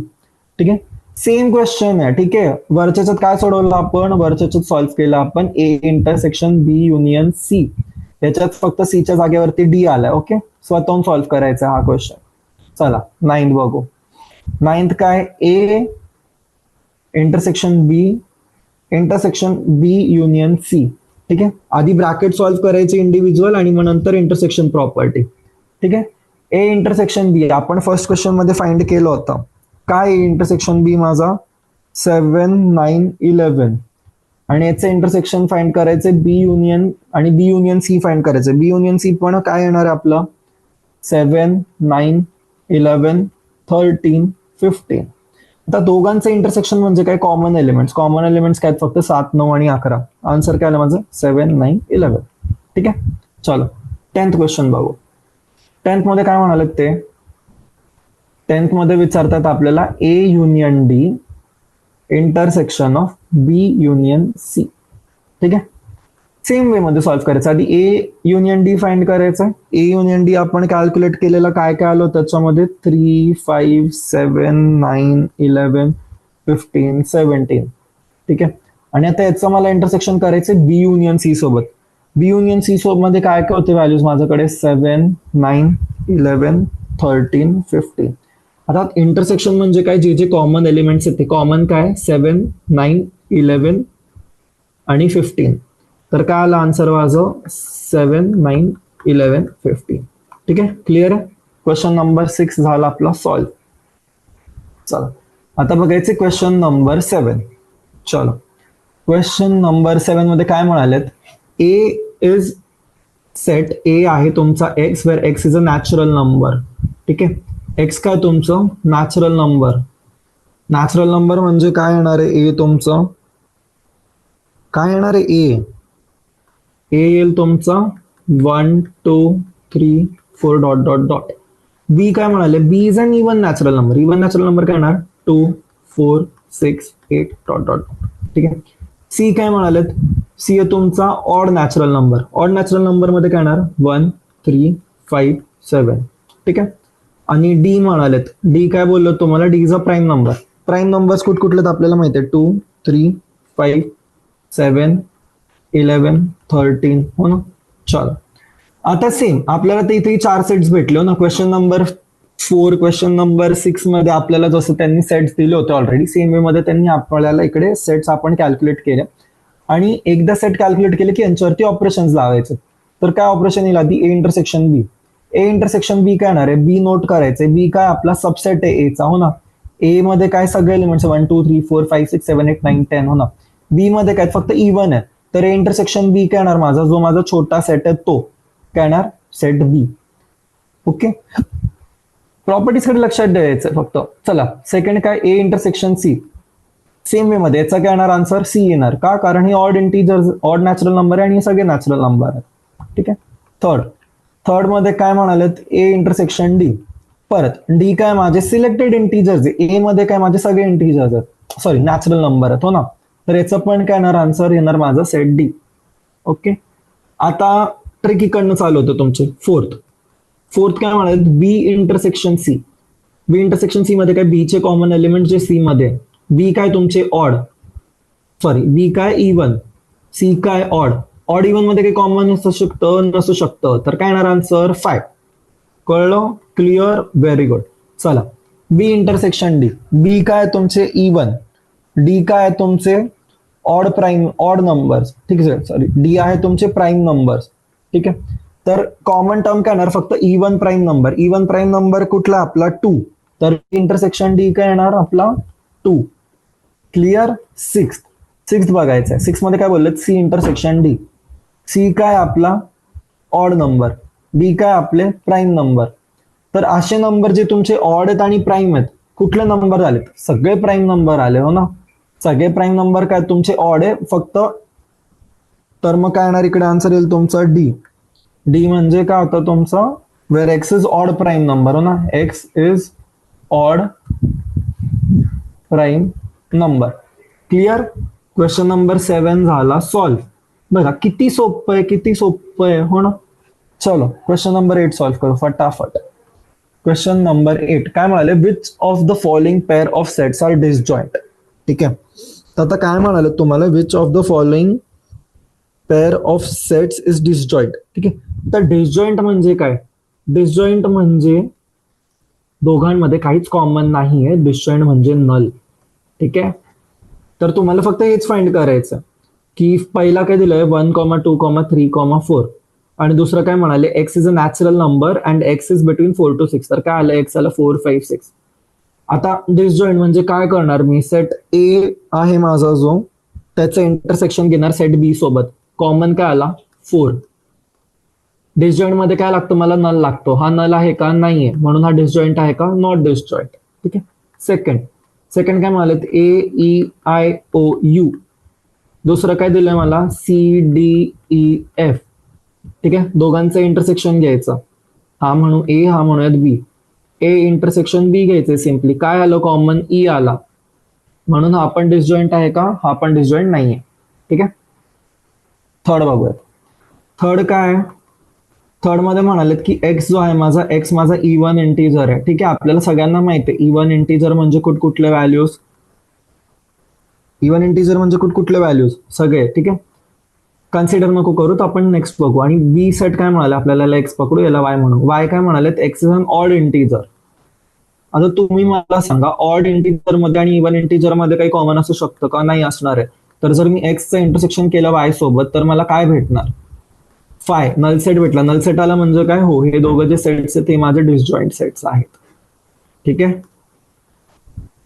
ठीक आहे, सेम क्वेश्चन आहे. ठीक आहे, वरच्याच्यात काय सोडवलं आपण, वरच्याच्यात सॉल्व्ह केलं आपण A intersection B union C. याच्यात फक्त सीच्या जागेवरती डी आलाय. ओके, स्वतःहून सॉल्व्ह करायचा हा क्वेश्चन. चला 9th बघू. 9th काय, A intersection B union C. ठीक आहे, आधी ब्रॅकेट सॉल्व्ह करायचे इंडिव्हिज्युअल आणि मग नंतर इंटरसेक्शन प्रॉपर्टी. ठीक आहे, ए इंटरसेक्शन बी आपण फर्स्ट क्वेश्चन मध्ये फाइंड केलं होतं. काय इंटरसेक्शन बी माझा, 7, 9, 11. आणि याचं इंटरसेक्शन फाइंड करायचे बी युनियन, आणि बी युनियन सी फाइंड करायचं. बी युनियन सी पण काय येणार आहे आपलं, 7, 9, 11, 13, 15. आता दोघांचं इंटरसेक्शन म्हणजे काय, कॉमन एलिमेंट्स. कॉमन एलिमेंट्स काय फक्त 7, 9 आणि 11. आन्सर काय आलं माझं, 7, 9, 11. ठीक आहे, चलो 10th क्वेश्चन बघू. 10th मध्ये काय म्हणाले ते, 10th मध्ये विचारतात आपल्याला A union D intersection of B union C. ठीक आहे, सेम वे मध्ये सॉल्व्ह करायचं. आधी ए युनियन डी फाइंड करायचं. ए युनियन डी आपण कॅल्क्युलेट केलेलं काय काय आलं त्याच्यामध्ये, 3, 5, 7, 9, 11, 15, 17. ठीक आहे, आणि आता याचं मला इंटरसेक्शन करायचं बी युनियन सी सोबत. बी युनियन सी सोबत मध्ये काय काय होते व्हॅल्यूज माझ्याकडे, 7, 9, 11, 13, 15. आता इंटरसेक्शन म्हणजे काय, जे जे कॉमन एलिमेंट्स आहेत ते कॉमन काय, 7, 9, 11 आणि 15. तर काय आलं आन्सर माझं, 7, 9, 11, 15. ठीक आहे, क्लिअर आहे. क्वेश्चन नंबर 6 झाला आपला सॉल्व्ह. चला आता बघायचे क्वेश्चन नंबर 7. चलो, क्वेश्चन नंबर 7 मध्ये काय म्हणालेत, ए इज सेट, ए आहे तुमचा X, where x is a natural number. ठीक आहे, एक्स काय तुमचं नॅचरल नंबर. नॅचरल नंबर म्हणजे काय येणार आहे, ए तुमचं काय येणार आहे, ए येईल तुमचा 1, 2, 3, 4 डॉट डॉट डॉट. बी काय म्हणाले, B is an even natural number. Even natural number काय येणार, 2, 4, 6, 8 डॉट डॉट. ठीक आहे, सी काय म्हणालेत, सी आहे तुमचा odd natural number. Odd natural number मध्ये काय येणार, 1, 3, 5, 7. ठीक आहे, आणि डी म्हणालेत, डी काय बोललो तुम्हाला, D is a prime number. Prime numbers कुठले आपल्याला माहिती आहे, 2, 3, 5, 7, 11, 13. हो ना. चलो आता सेम आपल्याला ते इथे 4 सेट्स भेटले हो ना. क्वेश्चन नंबर 4, क्वेश्चन नंबर 6 मध्ये आपल्याला जसं त्यांनी सेट्स दिले होते ऑलरेडी, सेम वे मध्ये त्यांनी आपल्याला इकडे सेट्स आपण कॅल्क्युलेट केले. आणि एकदा सेट कॅल्क्युलेट केले की यांच्यावरती ऑपरेशन्स लावायचे. तर काय ऑपरेशन येईल आधी, ए इंटरसेक्शन बी. ए इंटरसेक्शन बी काय येणार आहे, बी नोट करायचंय. बी काय आपला सबसेट आहे एचा, हो ना. ए मध्ये काय सगळे एलिमेंट्स 1, 2, 3, 4, 5, 6, 7, 8, 9, 10, हो ना. बी मध्ये काय फक्त इवन आहे. तर ए इंटरसेक्शन बी काय येणार माझा, जो माझा छोटा सेट आहे तो काय येणार, सेट बी. ओके, प्रॉपर्टीज कडे लक्षात द्यायचं फक्त. चला सेकंड काय, A intersection C. Same way मध्ये याचा काय येणार आन्सर, सी येणार. का, कारण ही odd integer, odd natural number आहे आणि हे सगळे नॅचरल नंबर आहेत. ठीक आहे, थर्ड मध्ये काय म्हणालेत, ए इंटरसेक्शन डी. परत डी काय माझे सिलेक्टेड इंटीजर्स आहे. ए मध्ये काय माझे सगळे इंटीजर्स आहेत, सॉरी नॅचरल नंबर आहेत, हो ना. तर याचं पण काय येणार आन्सर, येणार माझा सेट डी. ओके, आता ट्रिक इकडनं चालू होतं तुमचे. फोर्थ काय म्हणाले, बी इंटरसेक्शन सी. बी इंटरसेक्शन सी मध्ये काय, बी चे कॉमन एलिमेंट जे सी मध्ये, बी काय तुमचे ऑड, सॉरी बी काय इवन, सी काय ऑड. ऑड इवन मध्ये काही कॉमन असू शकतं, नसू शकतं. तर काय येणार आन्सर 5. कळलं, क्लिअर, व्हेरी गुड. चला बी इंटरसेक्शन डी. बी काय तुमचे इवन, डी काय आहे तुमचे ऑड नंबर्स, ठीक आहे, सॉरी डी आहे तुमचे प्राईम नंबर्स, ठीक आहे. तर कॉमन टर्म काय येणार, फक्त even prime number. Even prime number कुठला आपला 2, तर इंटरसेक्शन डी काय येणार आपला 2. क्लिअर. सिक्स बघायचं आहे. 6 मध्ये काय बोललेत, सी इंटरसेक्शन डी. सी काय आपला ऑड नंबर, डी काय आपले प्राईम नंबर. तर असे नंबर जे तुमचे ऑड आहेत आणि प्राईम आहेत, कुठले नंबर झालेत, सगळे प्राईम नंबर आले हो ना. सगळे प्राईम नंबर काय तुमचे ऑड आहे फक्त, तर मग काय येणार इकडे आन्सर येईल तुमचा डी. डी म्हणजे काय होतं तुमचं, where x is odd prime number हो ना, x is odd prime number. Clear. Question number 7 झाला सॉल्व्ह. बघा किती सोपं आहे, किती सोपं आहे हो ना. चलो क्वेश्चन नंबर 8 सॉल्व्ह करू फटाफट. क्वेश्चन नंबर 8 काय म्हणाले, which of the following pair of sets are disjoint. ठीक आहे, तर आता काय म्हणाले तुम्हाला, which of the following pair of sets is disjoint. ठीक आहे, तर डिसजॉइंट म्हणजे काय, डिसजॉइंट म्हणजे दोघांमध्ये काहीच कॉमन नाही आहे. डिसजॉइंट म्हणजे नल. ठीक आहे, तर तुम्हाला फक्त हेच फाइंड करायचं की पहिला काय दिलंय 1, 2, 3, 4 आणि दुसरं काय म्हणाले, x is a natural number and x is between 4 to 6. तर काय आलं, एक्स आला 4, 5, 6. आता डिसजॉइंट म्हणजे काय करणार मी, सेट ए आहे माझा जो, त्याचं इंटरसेक्शन घेणार सेट बी सोबत. कॉमन काय आला 4. डिसजॉइंट मध्ये काय लागतं, मला नल लागतो. हा नल आहे का, नाहीये, म्हणून हा डिसजॉइंट आहे का, नॉट डिसजॉइंट. ठीक आहे. सेकंड काय म्हणाले, AEIOU. दुसरं काय दिलंय मला, CDEF. ठीक आहे, दोघांचं इंटरसेक्शन घ्यायचं. हा म्हणू ए, हा म्हणूयात बी. ए इंटरसेक्शन बी घ्यायचे सिम्पली. काय आलं कॉमन, ई आला, म्हणून हा पण डिसजॉइंट आहे का, हा पण डिसजॉइंट नाहीये. ठीक आहे. थर्ड बघूयात. थर्ड काय, थर्ड मध्ये म्हणालेत की एक्स जो आहे माझा, एक्स माझा इवन इंटीजर आहे. ठीक आहे, आपल्याला सगळ्यांना माहिती आहे इवन इंटीजर म्हणजे कुठकुठले व्हॅल्यूज, इवन इंटीजर म्हणजे कुठकुठले व्हॅल्यूज सगळे. ठीक आहे, कन्सिडर नको करू, तर आपण नेक्स्ट बघू. आणि बी सेट काय म्हणाले आपल्याला, याला एक्स पकडू, याला वाय म्हणू. वाय काय म्हणालेत, X is an odd integer. आता तुम्ही मला सांगा, ऑड इंटीजर मध्ये आणि इवन इंटीजर मध्ये काही कॉमन असू शकतं का, नाही असणार आहे. तर जर मी एक्सचं इंटरसेक्शन केलं वाय सोबत, तर मला काय भेटणार, फाय. नल सेट भेटला. नल सेट आला म्हणजे काय, हो हे दोघं जे सेट्स आहेत ते माझे डिसजॉइंट सेट्स आहेत. ठीक आहे,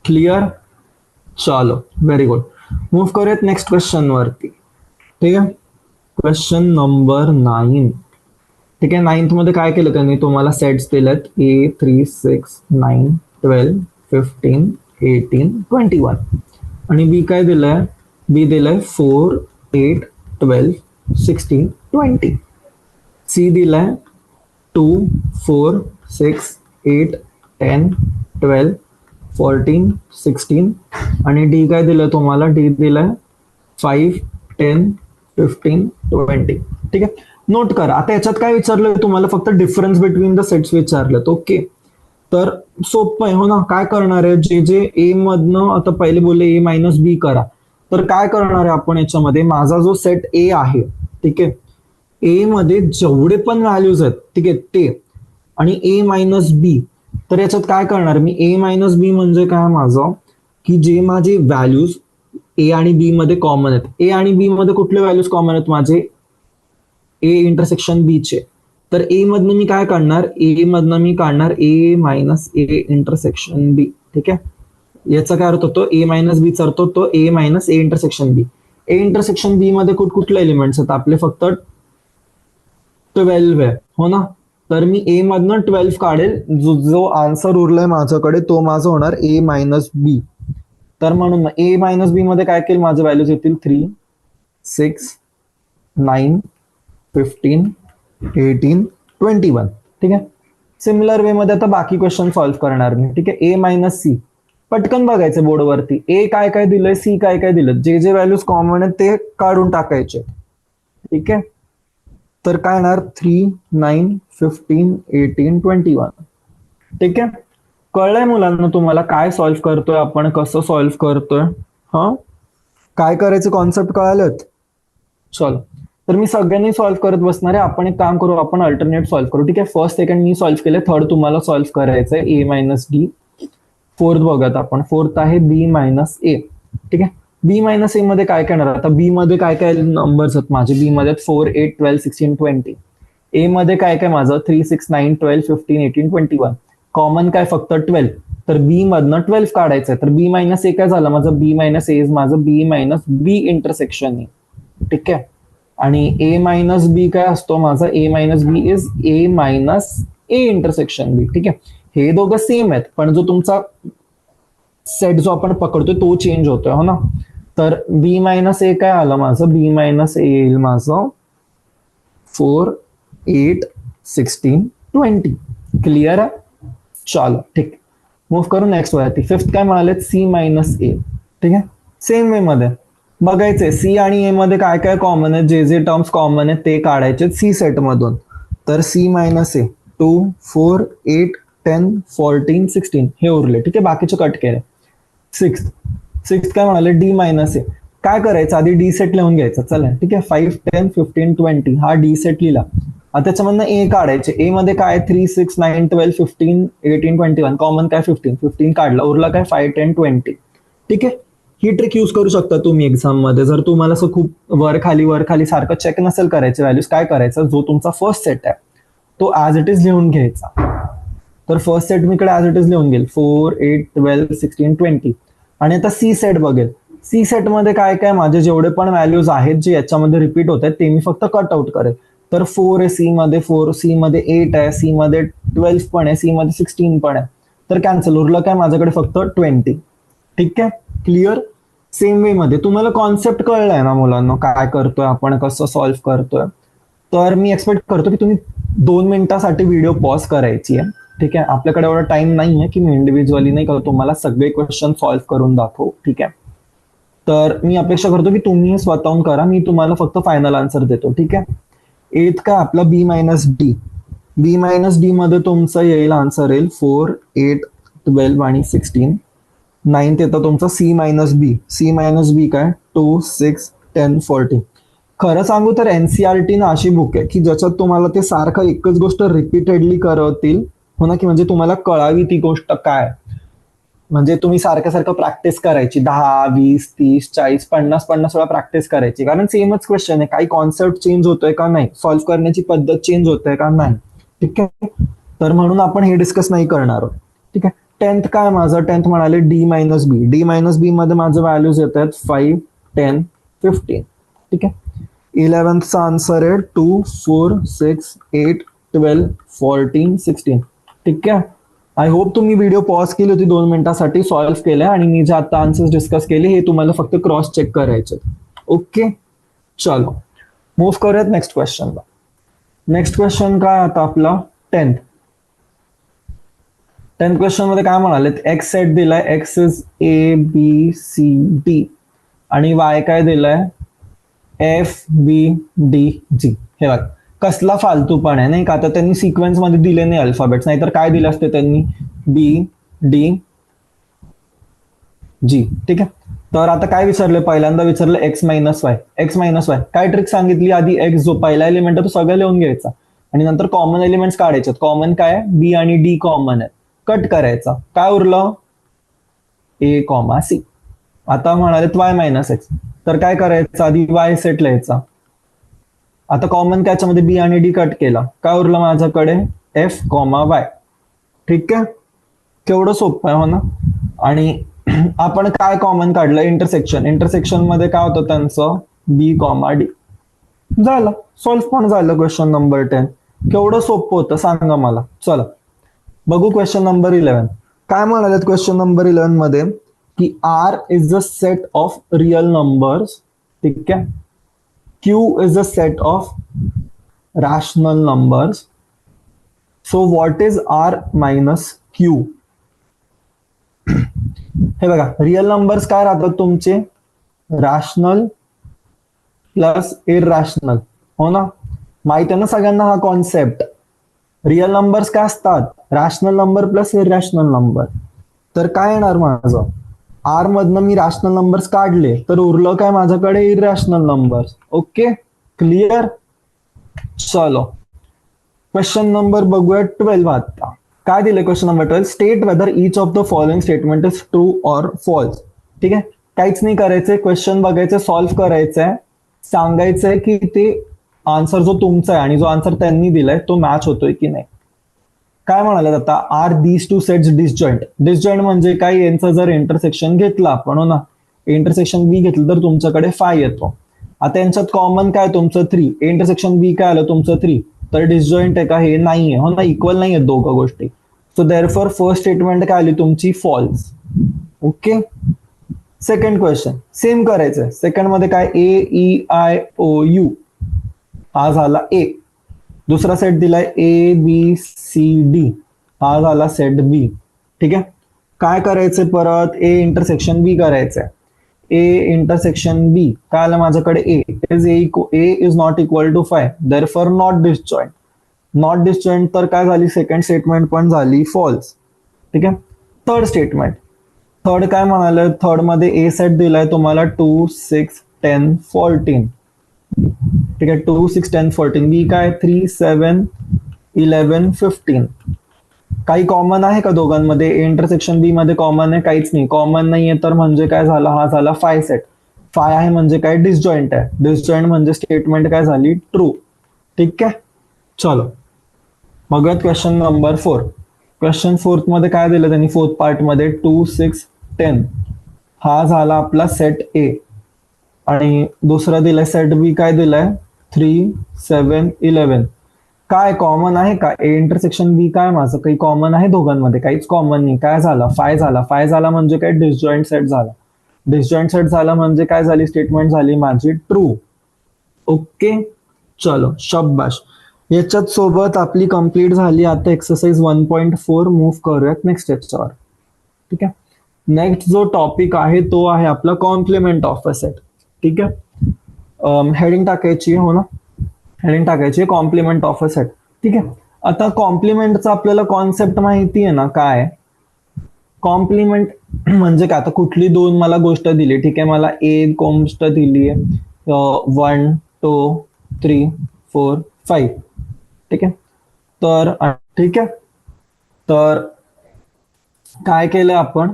क्लिअर. चलो व्हेरी गुड. मूव्ह करूयात नेक्स्ट क्वेश्चन वरती. ठीक आहे, क्वेश्चन नंबर 9. ठीक आहे, 9th मध्ये काय केलं त्यांनी, तुम्हाला सेट्स दिलेत A 3, 6, 9, 12, 15, 18, 21. आणि बी काय दिलंय, बी दिलंय 4, 8, 12, 16, 20. सी दिलाय 2, 4, 6, 8, 10, 12, 14, 16 आणि डी काय दिलंय तुम्हाला, डी दिलाय 5, 10, 15, 20. ठीक आहे, नोट करा. आता याच्यात काय विचारलं तुम्हाला, फक्त डिफरन्स बिटवीन द सेट्स विचारलं. ओके, तर सोपं आहे हो ना. काय करणार आहे, जे जे ए मधनं, आता पहिले बोलले ए मायनस बी करा, तर काय करणार आहे आपण याच्यामध्ये, माझा जो सेट ए आहे, ठीक आहे, ए मध्ये जेवढे पण व्हॅल्यूज आहेत, ठीक आहे ते, आणि ए मायनस बी. तर याच्यात काय करणार मी, ए मायनस बी म्हणजे काय माझं, की जे माझे व्हॅल्यूज ए आणि बी मध्ये कॉमन आहेत. ए आणि बी मध्ये कुठले व्हॅल्यूज कॉमन आहेत माझे, ए इंटरसेक्शन बी चे. तर ए मधनं मी काय काढणार, ए मधनं मी काढणार ए मायनस ए इंटरसेक्शन बी. ठीक आहे, याचा काय अर्थ होतो, ए मायनस बी चरतो तो A minus A intersection B. A intersection B मध्ये कुठले एलिमेंट्स आहेत आपले, फक्त 12 आहे हो ना. तर मी ए मधनं 12 काढेल, जो आन्सर उरलाय माझ्याकडे तो माझा होणार ए मायनस बी. तर म्हणून ए मायनस बी मध्ये काय केलं, माझे व्हॅल्यूज येतील 3, 6, 9, 15, 18, 21. ठीक आहे, सिमिलर वे मध्ये आता बाकी क्वेश्चन सॉल्व्ह करणार मी. ठीक आहे, ए मायनस सी पटकन बघायचं बोर्डवरती, ए काय काय दिलंय, सी काय काय दिलं, जे जे व्हॅल्यूज कॉमन आहेत ते काढून टाकायचे. ठीक आहे, तर काय येणार 3, 9, 15, 18, 21. ठीक आहे, कळलंय मुलांना तुम्हाला काय सॉल्व्ह करतोय आपण, कसं सॉल्व्ह करतोय, हा काय करायचं कॉन्सेप्ट कळालेत. चलो, तर मी सगळ्यांनी सॉल्व्ह करत बसणार आहे. आपण एक काम करू, आपण अल्टरनेट सॉल्व्ह करू. ठीक आहे, फर्स्ट सेकंड मी सॉल्व्ह केले, थर्ड तुम्हाला सॉल्व्ह करायचंय, ए मायनस डी. फोर्थ बघत आपण, फोर्थ आहे बी मायनस ए. ठीक आहे. बी मायनस ए मध्ये काय काय येणार? आता बी मध्ये काय काय नंबर्स आहेत माझे? बी मध्ये 4, 8, 12, 16, 20. ए मध्ये काय काय माझं? 3, 6, 9, 12, 15, 18, 21. कॉमन काय? फक्त 12. तर बी मधनं 12 काढायचं आहे. तर बी मायनस ए काय झालं माझं? बी मायनस ए इज माझं बी मायनस बी इंटरसेक्शन ए. ठीक आहे. आणि ए मायनस बी काय असतो माझा? A minus B is A minus A intersection B. ठीक आहे. हे दोघं सेम आहेत, पण जो तुमचा सेट जो आपण पकडतोय तो चेंज होतोय, हो ना. तर बी मायनस ए काय आलं माझं? बी मायनस ए येईल माझं 4, 8, 16, 20. क्लिअर आहे? चलो ठीक. मूव्ह करू नेक्स्ट वरती. फिफ्थ काय म्हणाले? सी मायनस ए. ठीक आहे. सेम वे मध्ये बघायचंय सी आणि ए मध्ये काय काय कॉमन आहे, जे जे टर्म्स कॉमन आहेत ते काढायचे सी सेट मधून. तर सी मायनस ए 2, 4, 8, 10, 14, 16 हे उरले. ठीक आहे. बाकीचे कट केले. सिक्स काय म्हणाले? डी मायनस ए. काय करायचं? आधी डी सेट लिहून घ्यायचा. चला ठीक आहे. 5, 10, 15, 20 हा डी सेट लिहिला. आता त्याच्यामधनं ए काढायचे. ए मध्ये काय? 3, 6, 9, 12, 15, 18, 21. कॉमन काय? 15 काढला. उरला काय? 5, 10, 20. ठीक आहे. ही ट्रिक यूज करू शकता तुम्ही एक्झाम मध्ये. जर तुम्हाला असं खूप वर खाली सारखं चेक नसेल करायचे व्हॅल्यूज, काय करायचं? जो तुमचा फर्स्ट सेट आहे तो ऍज इट इज लिहून घ्यायचा. तर फर्स्ट सेट मी इकडे ऍज इट इज लिहून घेईल. 4, 8, 12, 16, 20. आणि आता सी सेट बघेल. सी सेट मध्ये काय काय माझे जेवढे पण व्हॅल्यूज आहेत जे याच्यामध्ये रिपीट होत आहेत ते मी फक्त कट आउट करेल. तर 4 आहे सी मध्ये, 4 सी मध्ये 8 आहे, सी मध्ये 12 पण आहे, सी मध्ये 16 पण आहे. तर कॅन्सल. उरलं काय माझ्याकडे? फक्त 20. ठीक आहे. क्लिअर? सेम वे मध्ये तुम्हाला कॉन्सेप्ट कळलाय ना मुलांना, काय करतोय आपण, कसं सॉल्व्ह करतोय. तर मी एक्सपेक्ट करतो की तुम्ही 2 मिनिटासाठी व्हिडिओ पॉज करायची आहे. ठीक आहे. आपल्याकडे एवढा टाइम नाही आहे की मी इंडिव्हिज्युअली नाही करतो, तुम्हाला सगळे क्वेश्चन सॉल्व्ह करून दाखवू. ठीक आहे. तर मी अपेक्षा करतो की तुम्ही स्वतःहून करा, मी तुम्हाला फक्त फायनल आन्सर देतो. ठीक आहे. एथ काय आपला? बी मायनस डी. बी मायनस डी मध्ये तुमचं येईल आन्सर येईल 4, 8, 12 आणि 16. 9th येतं तुमचं सी मायनस बी. सी मायनस बी काय? 2, 6, 10, 14. खरं सांगू तर एनसीआरटी ना अशी बुक आहे की ज्याच्यात तुम्हाला ते सारखं एकच गोष्ट रिपीटेडली करवतील, हो ना, की म्हणजे तुम्हाला कळावी ती गोष्ट काय. म्हणजे तुम्ही सारखं प्रॅक्टिस करायची 10, 20, 30, 40, 50 वेळा प्रॅक्टिस करायची, कारण सेमच क्वेश्चन आहे. काही कॉन्सेप्ट चेंज होतोय का नाही, सॉल्व्ह करण्याची पद्धत चेंज होतोय का नाही. ठीक आहे. तर म्हणून आपण हे डिस्कस नाही करणार आहोत. ठीक आहे. 10th काय माझं? 10th म्हणाले डी मायनस बी. डी मायनस बी मध्ये माझं व्हॅल्यूज येत आहेत 5, 10, 15. ठीक आहे. 11thचा आन्सर आहे 2, 4, 6, 8, 12, 14, 16. ठीक आहे. आय होप तुम्ही व्हिडिओ पॉज केली होती 2 मिनिटासाठी, सॉल्व्ह केल्या, आणि मी जे आता आन्सर्स डिस्कस केले हे तुम्हाला फक्त क्रॉस चेक करायचे. ओके. चलो मूव्ह करूयात नेक्स्ट क्वेश्चनला. नेक्स्ट क्वेश्चन काय आता आपला? 10th क्वेश्चन मध्ये काय म्हणाले? एक्स सेट दिलाय. X is A B C D आणि वाय काय दिलाय? F B D G. हे बघा कसला फालतू पण आहे नाही का. आता त्यांनी सिक्वेन्स मध्ये दिले नाही अल्फाबेट्स, नाहीतर काय दिले असते त्यांनी? बी डी जी. ठीक आहे. तर आता काय विचारले? पहिल्यांदा विचारलं x minus Y. X minus Y काय ट्रिक सांगितली? आधी एक्स जो पहिला एलिमेंट आहे तो सगळं लिहून घ्यायचा आणि नंतर कॉमन एलिमेंट्स काढायचे. कॉमन काय? बी आणि डी कॉमन आहे. कट करायचा. काय उरलं? ए कॉमा सी. आता म्हणाले वाय मायनस एक्स. तर काय करायचं? आधी वाय सेट लिहायचा. आता कॉमन त्याच्यामध्ये बी आणि डी कट केला. काय उरलं माझ्याकडे? F comma y. ठीक आहे. केवढं सोपं आहे, हो ना. आणि आपण काय कॉमन काढलं? इंटरसेक्शन. इंटरसेक्शन मध्ये काय होतं त्यांचं? बी कॉमा डी. झालं. सॉल्व्ह पण झालं क्वेश्चन नंबर 10. केवढं सोपं होतं सांगा मला. चला बघू क्वेश्चन नंबर 11. काय म्हणाले क्वेश्चन नंबर 11 मध्ये? की R is the set of real numbers. ठीक आहे. Q is a set of rational numbers. So what is R minus Q? हे बघा रियल नंबर्स काय राहतात तुमचे? रॅशनल प्लस इररॅशनल, हो ना. माहिती आहे ना सगळ्यांना हा कॉन्सेप्ट. रियल नंबर्स काय असतात? Rational number plus irrational number. तर काय येणार माझं? आर मधनं मी रॅशनल नंबर्स काढले तर उरलं काय माझ्याकडे? Irrational numbers. ओके. क्लिअर. चलो क्वेश्चन नंबर बघूया 12 आता. काय दिले question number 12? State whether each of the following statement is true or false. ठीक आहे. काहीच नाही करायचंय, क्वेश्चन बघायचं, सॉल्व्ह करायचंय, सांगायचंय की ते आन्सर जो तुमचा आहे आणि जो आन्सर त्यांनी दिलाय तो मॅच होतोय की नाही. काय म्हणाले आता, are these two sets disjoint. Disjoint म्हणजे काय, यांचं जर इंटरसेक्शन घेतलं आपण, हो ना, इंटरसेक्शन बी घेतलं तर तुमच्याकडे 5 येतो. आता यांच्यात कॉमन काय तुमचं 3, इंटरसेक्शन बी काय आलं तुमचं 3, तर डिसजॉईंट आहे का, हे नाहीये, हो ना, इक्वल नाहीये दोघं गोष्टी. सो देअरफॉर फर्स्ट स्टेटमेंट काय आली तुमची, false. Okay. Second question same करायचंय. सेकंड मध्ये काय, AEIOU हा झाला ए. दुसरा सेट दिलाय ABCD हा झाला सेट बी. ठीक आहे. काय करायचंय परत, ए इंटरसेक्शन बी करायचंय. ए इंटरसेक्शन बी काय आलं माझ्याकडे, A is not equal to 5, therefore not disjoint. Not disjoint तर काय झाली, सेकंड स्टेटमेंट पण झाली फॉल्स. ठीक आहे. थर्ड स्टेटमेंट, थर्ड काय म्हणाले, थर्ड मध्ये ए सेट दिलाय तुम्हाला 2, 6, 10, 14. ठीक आहे. 2, 6, 10, 14. बी काय 3, 7, 11, 15. काही कॉमन आहे का दोघांमध्ये, इंटरसेक्शन बी मध्ये कॉमन आहे, काहीच नाही. कॉमन नाहीये तर म्हणजे काय झाला, हा झाला 5 सेट. 5 आहे म्हणजे काय, डिसजॉईंट आहे. डिसजॉईंट म्हणजे स्टेटमेंट काय झाली, ट्रू. ठीक आहे. चलो बघूयात क्वेश्चन नंबर 4. क्वेश्चन 4 मध्ये काय दिलं त्यांनी, फोर्थ पार्ट मध्ये 2, 6, 10 हा झाला आपला सेट ए. आणि दुसरा दिलाय सेट बी, काय दिलाय 3, 7, 11. काय कॉमन आहे का, ए इंटरसेक्शन बी काय माझं, काही कॉमन आहे दोघांमध्ये, काहीच कॉमन नाही. काय झालं, 5 झाला. 5 झाला म्हणजे काय, डिसजॉईंट सेट झाला. डिसजॉईंट सेट झाला म्हणजे काय झाली, स्टेटमेंट झाली माझी ट्रू. ओके. चलो शब्बाश. याच्यात सोबत आपली कंप्लीट झाली. आता एक्सरसाइज 1.4 मूव्ह करूयात नेक्स्ट याच्यावर. ठीक आहे. नेक्स्ट जो टॉपिक आहे तो आहे आपला कॉम्प्लिमेंट ऑफ अ सेट. ठीक आहे. हेडिंग टाकायची, हो ना, हेडिंग टाकायची कॉम्प्लिमेंट ऑफ अ सेट. ठीक आहे. आता कॉम्प्लिमेंटचा आपल्याला कॉन्सेप्ट माहिती आहे ना, काय कॉम्प्लिमेंट म्हणजे काय. आता कुठली दोन मला गोष्ट दिली, ठीक आहे, मला ए गोष्ट दिली आहे 1, 2, 3, 4, 5. ठीक आहे. तर ठीक आहे, तर काय केलं आपण,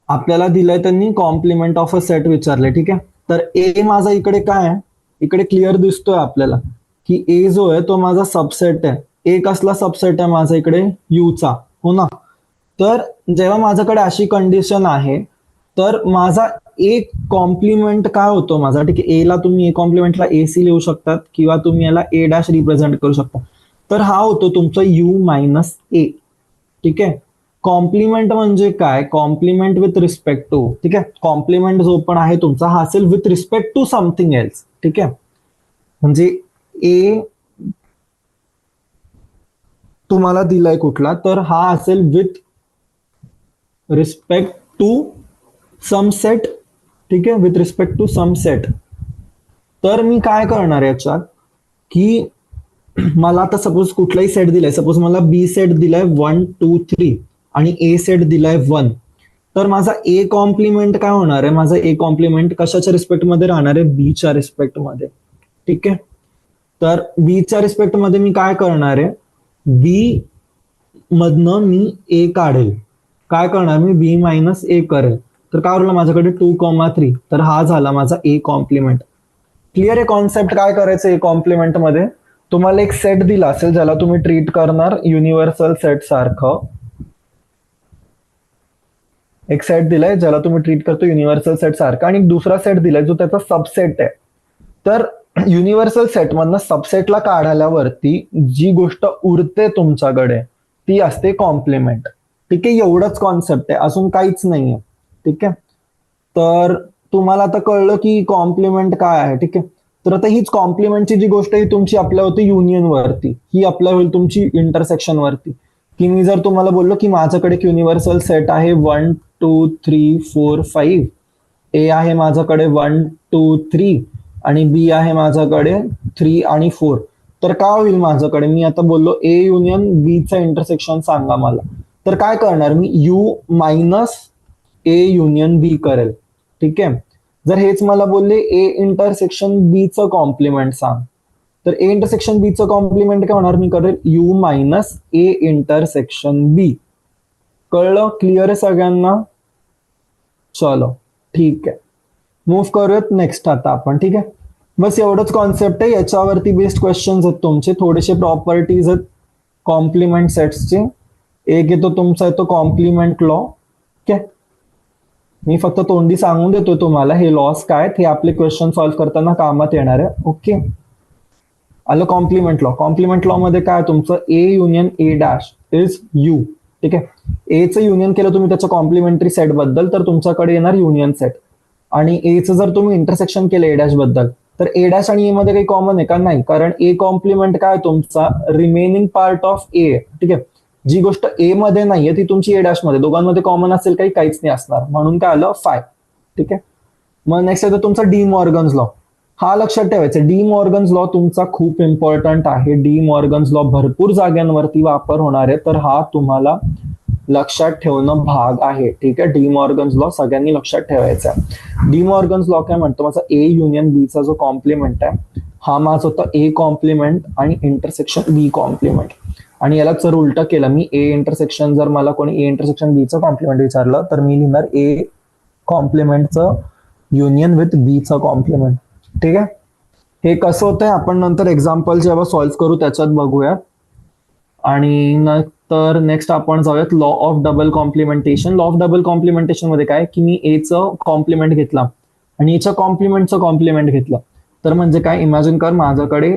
आपल्याला दिलंय त्यांनी कॉम्प्लिमेंट ऑफ अ सेट विचारले. ठीक आहे. तर ए माझा इकडे काय आहे, इकडे क्लिअर दिसतोय आपल्याला की ए जो आहे तो माझा सबसेट आहे. ए कसला सबसेट आहे माझा इकडे, यूचा, हो ना. तर जेव्हा माझ्याकडे अशी कंडिशन आहे तर माझा ए कॉम्प्लिमेंट काय होतो माझा, ठीक आहे, ए ला तुम्ही ए कॉम्प्लिमेंटला ए सी लिहू शकतात किंवा तुम्ही याला ए डॅश रिप्रेझेंट करू शकता. तर हा होतो तुमचा यू मायनस ए. ठीक आहे. कॉम्प्लिमेंट म्हणजे काय, कॉम्प्लिमेंट विथ रिस्पेक्ट टू. ठीक आहे. कॉम्प्लिमेंट जो पण आहे तुमचा हा असेल with respect to something else. ठीक आहे. म्हणजे ए तुम्हाला दिलाय कुठला, तर हा असेल with respect to some set. ठीक आहे. With respect to some set. तर मी काय करणार याच्यात की मला आता सपोज कुठलाही सेट दिलाय, सपोज मला बी सेट दिलाय 1, 2, 3 आणि ए सेट दिलाय 1. तर माझा ए कॉम्प्लिमेंट काय होणार आहे, माझा ए कॉम्प्लिमेंट कशाच्या रिस्पेक्ट मध्ये राहणार आहे, बी च्या रिस्पेक्ट मध्ये. ठीक आहे. तर बी च्या रिस्पेक्ट मध्ये मी काय करणार आहे, बी मधनं मी ए काढेल. काय करणार मी, बी मायनस ए करेल. तर काय उरलं माझ्याकडे 2, 3. तर हा झाला माझा ए कॉम्प्लिमेंट. क्लिअर आहे कॉन्सेप्ट, काय करायचं ए कॉम्प्लिमेंट मध्ये. तुम्हाला एक सेट दिला असेल ज्याला तुम्ही ट्रीट करणार युनिव्हर्सल सेट सारखं. एक सेट दिलाय ज्याला तुम्ही ट्रीट करतो युनिव्हर्सल सेट सारखं, आणि दुसरा सेट दिलाय जो त्याचा सबसेट आहे. तर युनिव्हर्सल सेट मधनं सबसेटला काढल्यावरती जी गोष्ट उरते तुमच्याकडे ती असते कॉम्प्लिमेंट. ठीक आहे. एवढंच कॉन्सेप्ट आहे, अजून काहीच नाहीये. ठीक आहे. तर तुम्हाला आता कळलं की कॉम्प्लिमेंट काय आहे. ठीक आहे. तर आता हीच कॉम्प्लिमेंटची जी गोष्ट ही तुमची अप्लाय होती युनियन वरती, ही अप्लाय होईल तुमची इंटरसेक्शन वरती. की मी जर तुम्हाला बोललो की माझ्याकडे एक युनिव्हर्सल सेट आहे 1, 2, 3, 4, 5. ए आहे माझ्याकडे 1, 2, 3 आणि बी आहे माझ्याकडे 3 आणि 4. तर काय होईल माझ्याकडे, मी आता बोललो ए युनियन बी चा इंटरसेक्शन सांगा मला. तर काय करणार मी, यू मायनस ए युनियन बी करेल. ठीक आहे. जर हेच मला बोलले ए इंटरसेक्शन बी चं कॉम्प्लिमेंट सांग, तर ए इंटरसेक्शन बी चं कॉम्प्लिमेंट काय होणार, मी करेल यू मायनस ए इंटरसेक्शन बी. कळलं, क्लिअर आहे सगळ्यांना. चलो ठीक आहे. मूव्ह करूयात नेक्स्ट आता आपण, ठीक आहे. बस एवढंच कॉन्सेप्ट आहे, याच्यावरती बेस्ड क्वेश्चन्स आहेत तुमचे. थोडेसे प्रॉपर्टीज आहेत कॉम्प्लिमेंट सेट्सचे. एक येतो तुमचा येतो कॉम्प्लिमेंट लॉ. ठीक आहे, मी फक्त तोंडी सांगून देतोय तुम्हाला हे लॉस काय आहेत, हे आपले क्वेश्चन सॉल्व्ह करताना कामात येणार आहे. ओके, आलं कॉम्प्लिमेंट लॉ. कॉम्प्लिमेंट लॉ मध्ये काय तुमचं ए union A dash is you. ठीक आहे, एचं युनियन केलं तुम्ही त्याच्या कॉम्प्लिमेंटरी सेट बद्दल तर तुमच्याकडे येणार युनियन सेट. आणि एचं जर तुम्ही इंटरसेक्शन केलं ए डॅश बद्दल तर ए डॅश आणि ए मध्ये काही कॉमन आहे का? नाही, कारण ए कॉम्प्लिमेंट काय तुमचा रिमेनिंग पार्ट ऑफ ए. ठीक आहे, जी गोष्ट ए मध्ये नाहीये ती तुमची ए डॅश मध्ये, दोघांमध्ये कॉमन असेल काही, काहीच नाही असणार, म्हणून काय आलं फाय. ठीक आहे, मग नेक्स्ट येतो तुमचा डी मॉर्गन्स लॉ. हा लक्षात ठेवायचा, डी मॉर्गन्स लॉ तुमचा खूप इम्पॉर्टंट आहे. डी मॉर्गन्स लॉ भरपूर जाग्यांवरती वापर होणार आहे, तर हा तुम्हाला लक्षात ठेवणं भाग आहे. ठीक आहे, डी मॉर्गन्स लॉ सगळ्यांनी लक्षात ठेवायचा. डी मॉर्गन्स लॉ काय म्हणतो, माझा ए युनियन बी चा जो कॉम्प्लिमेंट आहे हा माझा होता ए कॉम्प्लिमेंट आणि इंटरसेक्शन बी कॉम्प्लिमेंट. आणि याला जर उलट केलं मी, ए इंटरसेक्शन, जर मला कोणी ए इंटरसेक्शन बी चं कॉम्प्लिमेंट विचारलं तर मी लिहिणार ए कॉम्प्लिमेंटचं युनियन विथ बी चं कॉम्प्लिमेंट. ठीक आहे, हे कसं होतंय आपण नंतर एक्झाम्पल जेव्हा सॉल्व्ह करू त्याच्यात बघूया. आणि नंतर नेक्स्ट आपण जाऊयात law of double complementation. Law of double complementation मध्ये काय की मी एचं कॉम्प्लिमेंट घेतला आणि एच्या कॉम्प्लिमेंटचं कॉम्प्लिमेंट घेतलं, तर म्हणजे काय, इमॅजिन कर माझ्याकडे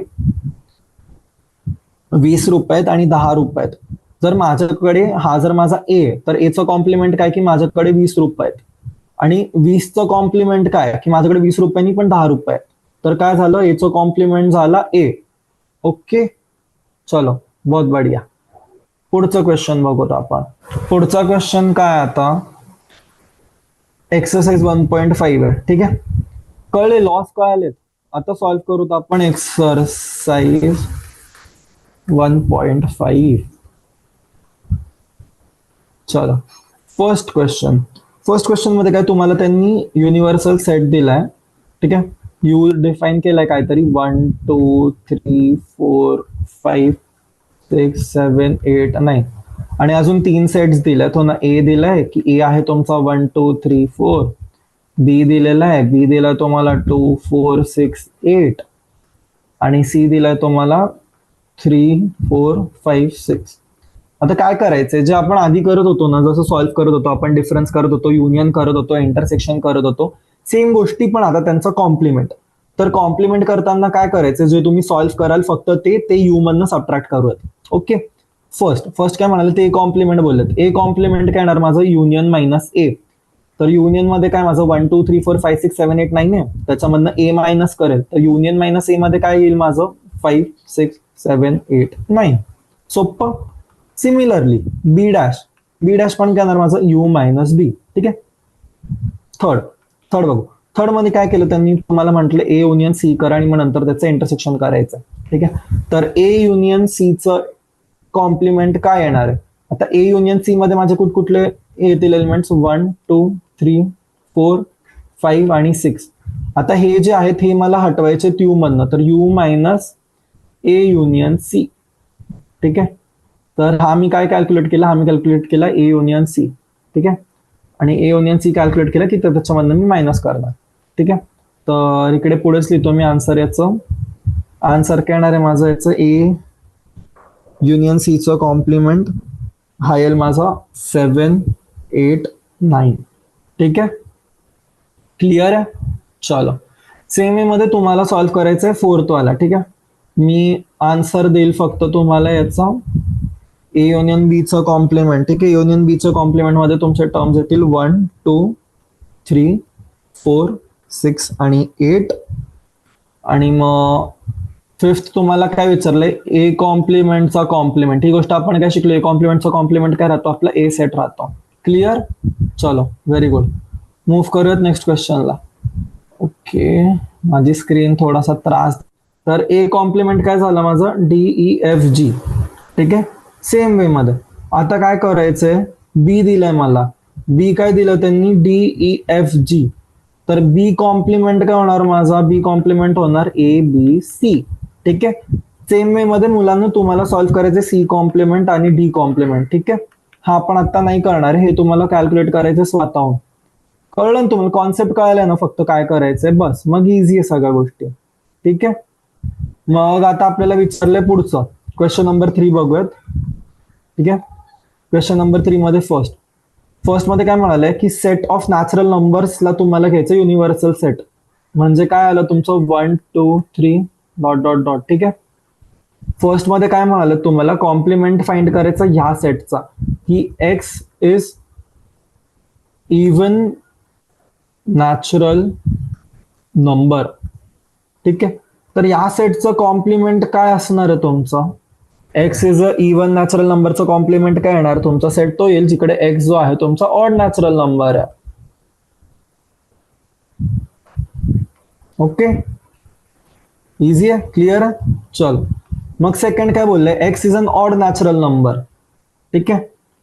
20 रुपये आहेत आणि 10 रुपये आहेत. जर माझ्याकडे हा जर माझा ए, तर एचं कॉम्प्लिमेंट काय की माझ्याकडे 20 रुपये आहेत आणि 20चं कॉम्प्लिमेंट काय की माझ्याकडे 20 रुपयांनी पण 10 रुपये आहेत. तर काय झालं, एचं कॉम्प्लिमेंट झाला ए. ओके, चलो बहुत बढिया. पुढचं क्वेश्चन बघूत आपण. पुढचा क्वेश्चन काय आता, एक्सरसाइज 1.5 आहे. ठीक आहे, कळले लॉस कळालेत. आता सॉल्व्ह करूत आपण एक्सरसाइज 1.5. चला, फर्स्ट क्वेश्चन मध्ये काय तुम्हाला त्यांनी युनिव्हर्सल सेट दिलाय. ठीक आहे, यू डिफाईन केलाय काहीतरी 1 2 3 4 5 6 7 8 9 आणि अजून 3 सेट्स दिल्यात. हो ना, ए दिलाय की ए आहे तुमचा 1 2 3 4, बी दिलेला आहे, बी दिलाय तुम्हाला 2 4 6 8 आणि सी दिलाय तुम्हाला 3 4 5 6. आता काय करायचंय, जे आपण आधी करत होतो ना, जसं सॉल्व्ह करत होतो आपण, डिफरन्स करत होतो, युनियन करत होतो, इंटरसेक्शन करत होतो, सेम गोष्टी पण आता त्यांचं कॉम्प्लिमेंट. तर कॉम्प्लिमेंट करताना काय करायचं, जे तुम्ही सॉल्व्ह कराल फक्त ते यू मधनं सबट्रॅक्ट करूयात. ओके, फर्स्ट काय म्हणाले ते कॉम्प्लिमेंट बोलत. ए कॉम्प्लिमेंट काय येणार माझं, युनियन मायनस ए. तर युनियन मध्ये काय माझं 1 2 3 4 5 6 7 8 9 आहे, त्याच्यामधनं ए मायनस करेल, तर युनियन मायनस ए मध्ये काय येईल माझं 5 6 7 8 9. सोपं. सिमिलरली बी डॅश पण काय येणार माझं यू मायनस बी. ठीक आहे, थर्ड बघू. थर्ड मध्ये काय केलं त्यांनी, तुम्हाला म्हटलं ए युनियन सी करा आणि मग नंतर त्याचं इंटरसेक्शन करायचं. ठीक आहे, तर ए युनियन सी चं कॉम्प्लिमेंट काय येणार आहे. आता ए युनियन सी मध्ये माझे कुठले येतील एलिमेंट्स 1 2 3 4 5 आणि 6. आता हे जे आहेत हे मला हटवायचे यू मधनं, तर U minus A union C. ठीक आहे, तर हा मी काय कॅल्क्युलेट केला, ए युनियन सी. ठीक आहे, आणि ए युनियन सी कॅल्क्युलेट केलं की त्याच्यामधनं मी मायनस करणार. ठीक आहे, तर इकडे पुढेच लिहितो मी आन्सर. याचं आन्सर काय येणार आहे माझं, याचं ए युनियन सी चं कॉम्प्लिमेंट हा येईल माझा 7 8 9. ठीक आहे, क्लिअर आहे. चलो, सेम वे मध्ये तुम्हाला सॉल्व्ह करायचं आहे फोर्थ वाला. ठीक आहे, मी आन्सर देईल फक्त तुम्हाला याचा ए युनियन बी चं कॉम्प्लिमेंट. ठीक आहे, युनियन बी चं कॉम्प्लिमेंट मध्ये तुमचे टर्म्स येतील 1 2 3 4 6 आणि 8. आणि मग फिफ्थ तुम्हाला काय विचारलंय, ए कॉम्प्लिमेंटचा कॉम्प्लिमेंट. ही गोष्ट आपण काय शिकलो, ए कॉम्प्लिमेंटचा कॉम्प्लिमेंट काय राहतो, आपला ए सेट राहतो. क्लिअर. चलो, व्हेरी गुड. मूव्ह करूयात नेक्स्ट क्वेश्चनला. ओके, माझी स्क्रीन थोडासा त्रास. तर ए कॉम्प्लिमेंट काय झालं माझं, DEFG. ठीक आहे, सेम वे मध्ये आता काय करायचंय, बी दिलंय मला, बी काय दिलं त्यांनी DEFG. तर बी कॉम्प्लिमेंट काय होणार माझा, बी कॉम्प्लिमेंट होणार ABC. ठीक आहे, सेम वे मध्ये मुलांना तुम्हाला सॉल्व्ह करायचे सी कॉम्प्लिमेंट आणि डी कॉम्प्लिमेंट. ठीक आहे, हा आपण आता नाही करणार, हे तुम्हाला कॅल्क्युलेट करायचं स्वतःहून. कळलं ना तुम्हाला, कॉन्सेप्ट कळालाय ना, फक्त काय करायचंय बस, मग इझी आहे सगळ्या गोष्टी. ठीक आहे, मग आता आपल्याला विचारलंय पुढचं, क्वेश्चन नंबर 3 बघूयात. ठीक आहे, क्वेश्चन नंबर 3 मध्ये फर्स्ट मध्ये काय म्हणालंय की सेट ऑफ नॅचरल नंबर्सला तुम्हाला घ्यायचं युनिव्हर्सल सेट. म्हणजे काय आलं तुमचं 1 2 3 डॉट डॉट डॉट. ठीक आहे, फर्स्ट मध्ये काय म्हणाले तुम्हाला, कॉम्प्लिमेंट फाइंड करायचा ह्या सेटचा, की x is even natural number. ठीक आहे, तर या सेटचं कॉम्प्लिमेंट काय असणार आहे तुमचं, x is a even natural नंबरचं कॉम्प्लिमेंट काय येणार तुमचा सेट, तो येईल जिकडे एक्स जो आहे तुमचा ऑड नॅचरल नंबर आहे. ओके, इझी आहे, क्लिअर आहे. चल, मग सेकंड काय बोललंय, X is an odd natural number. ठीक आहे,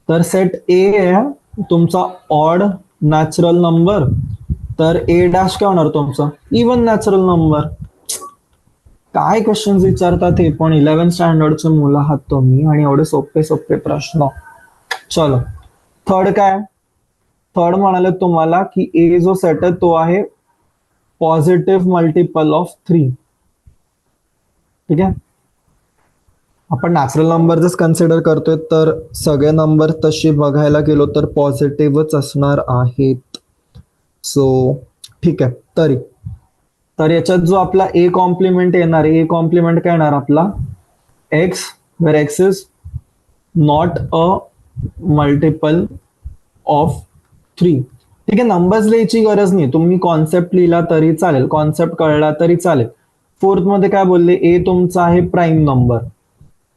तर सेट ए आहे तुमचा ऑड नॅचरल नंबर, तर ए डॅश काय होणार तुमचं इवन नॅचरल नंबर. काय क्वेश्चन विचारतात हे पण, 11th स्टँडर्डचे मुलं आहात तुम्ही आणि एवढे सोपे सोपे प्रश्न. चलो, थर्ड काय, थर्ड म्हणाले तुम्हाला की ए जो सेट आहे तो आहे पॉझिटिव्ह मल्टिपल ऑफ 3. ठीक आहे, आपण नॅचरल नंबरच कन्सिडर करतोय, तर सगळे नंबर तशी बघायला गेलो तर पॉझिटिव्हच असणार आहेत. सो ठीक आहे, तर याच्यात जो आपला ए कॉम्प्लिमेंट येणार आहे, ए कॉम्प्लिमेंट काय येणार आपला, X where x is not a multiple of 3. ठीक आहे, नंबर्स लिहायची गरज नाही, तुम्ही कॉन्सेप्ट लिहिला तरी चालेल, कॉन्सेप्ट कळला तरी चालेल. फोर्थ मध्ये काय बोलले, ए तुमचा आहे प्राईम नंबर,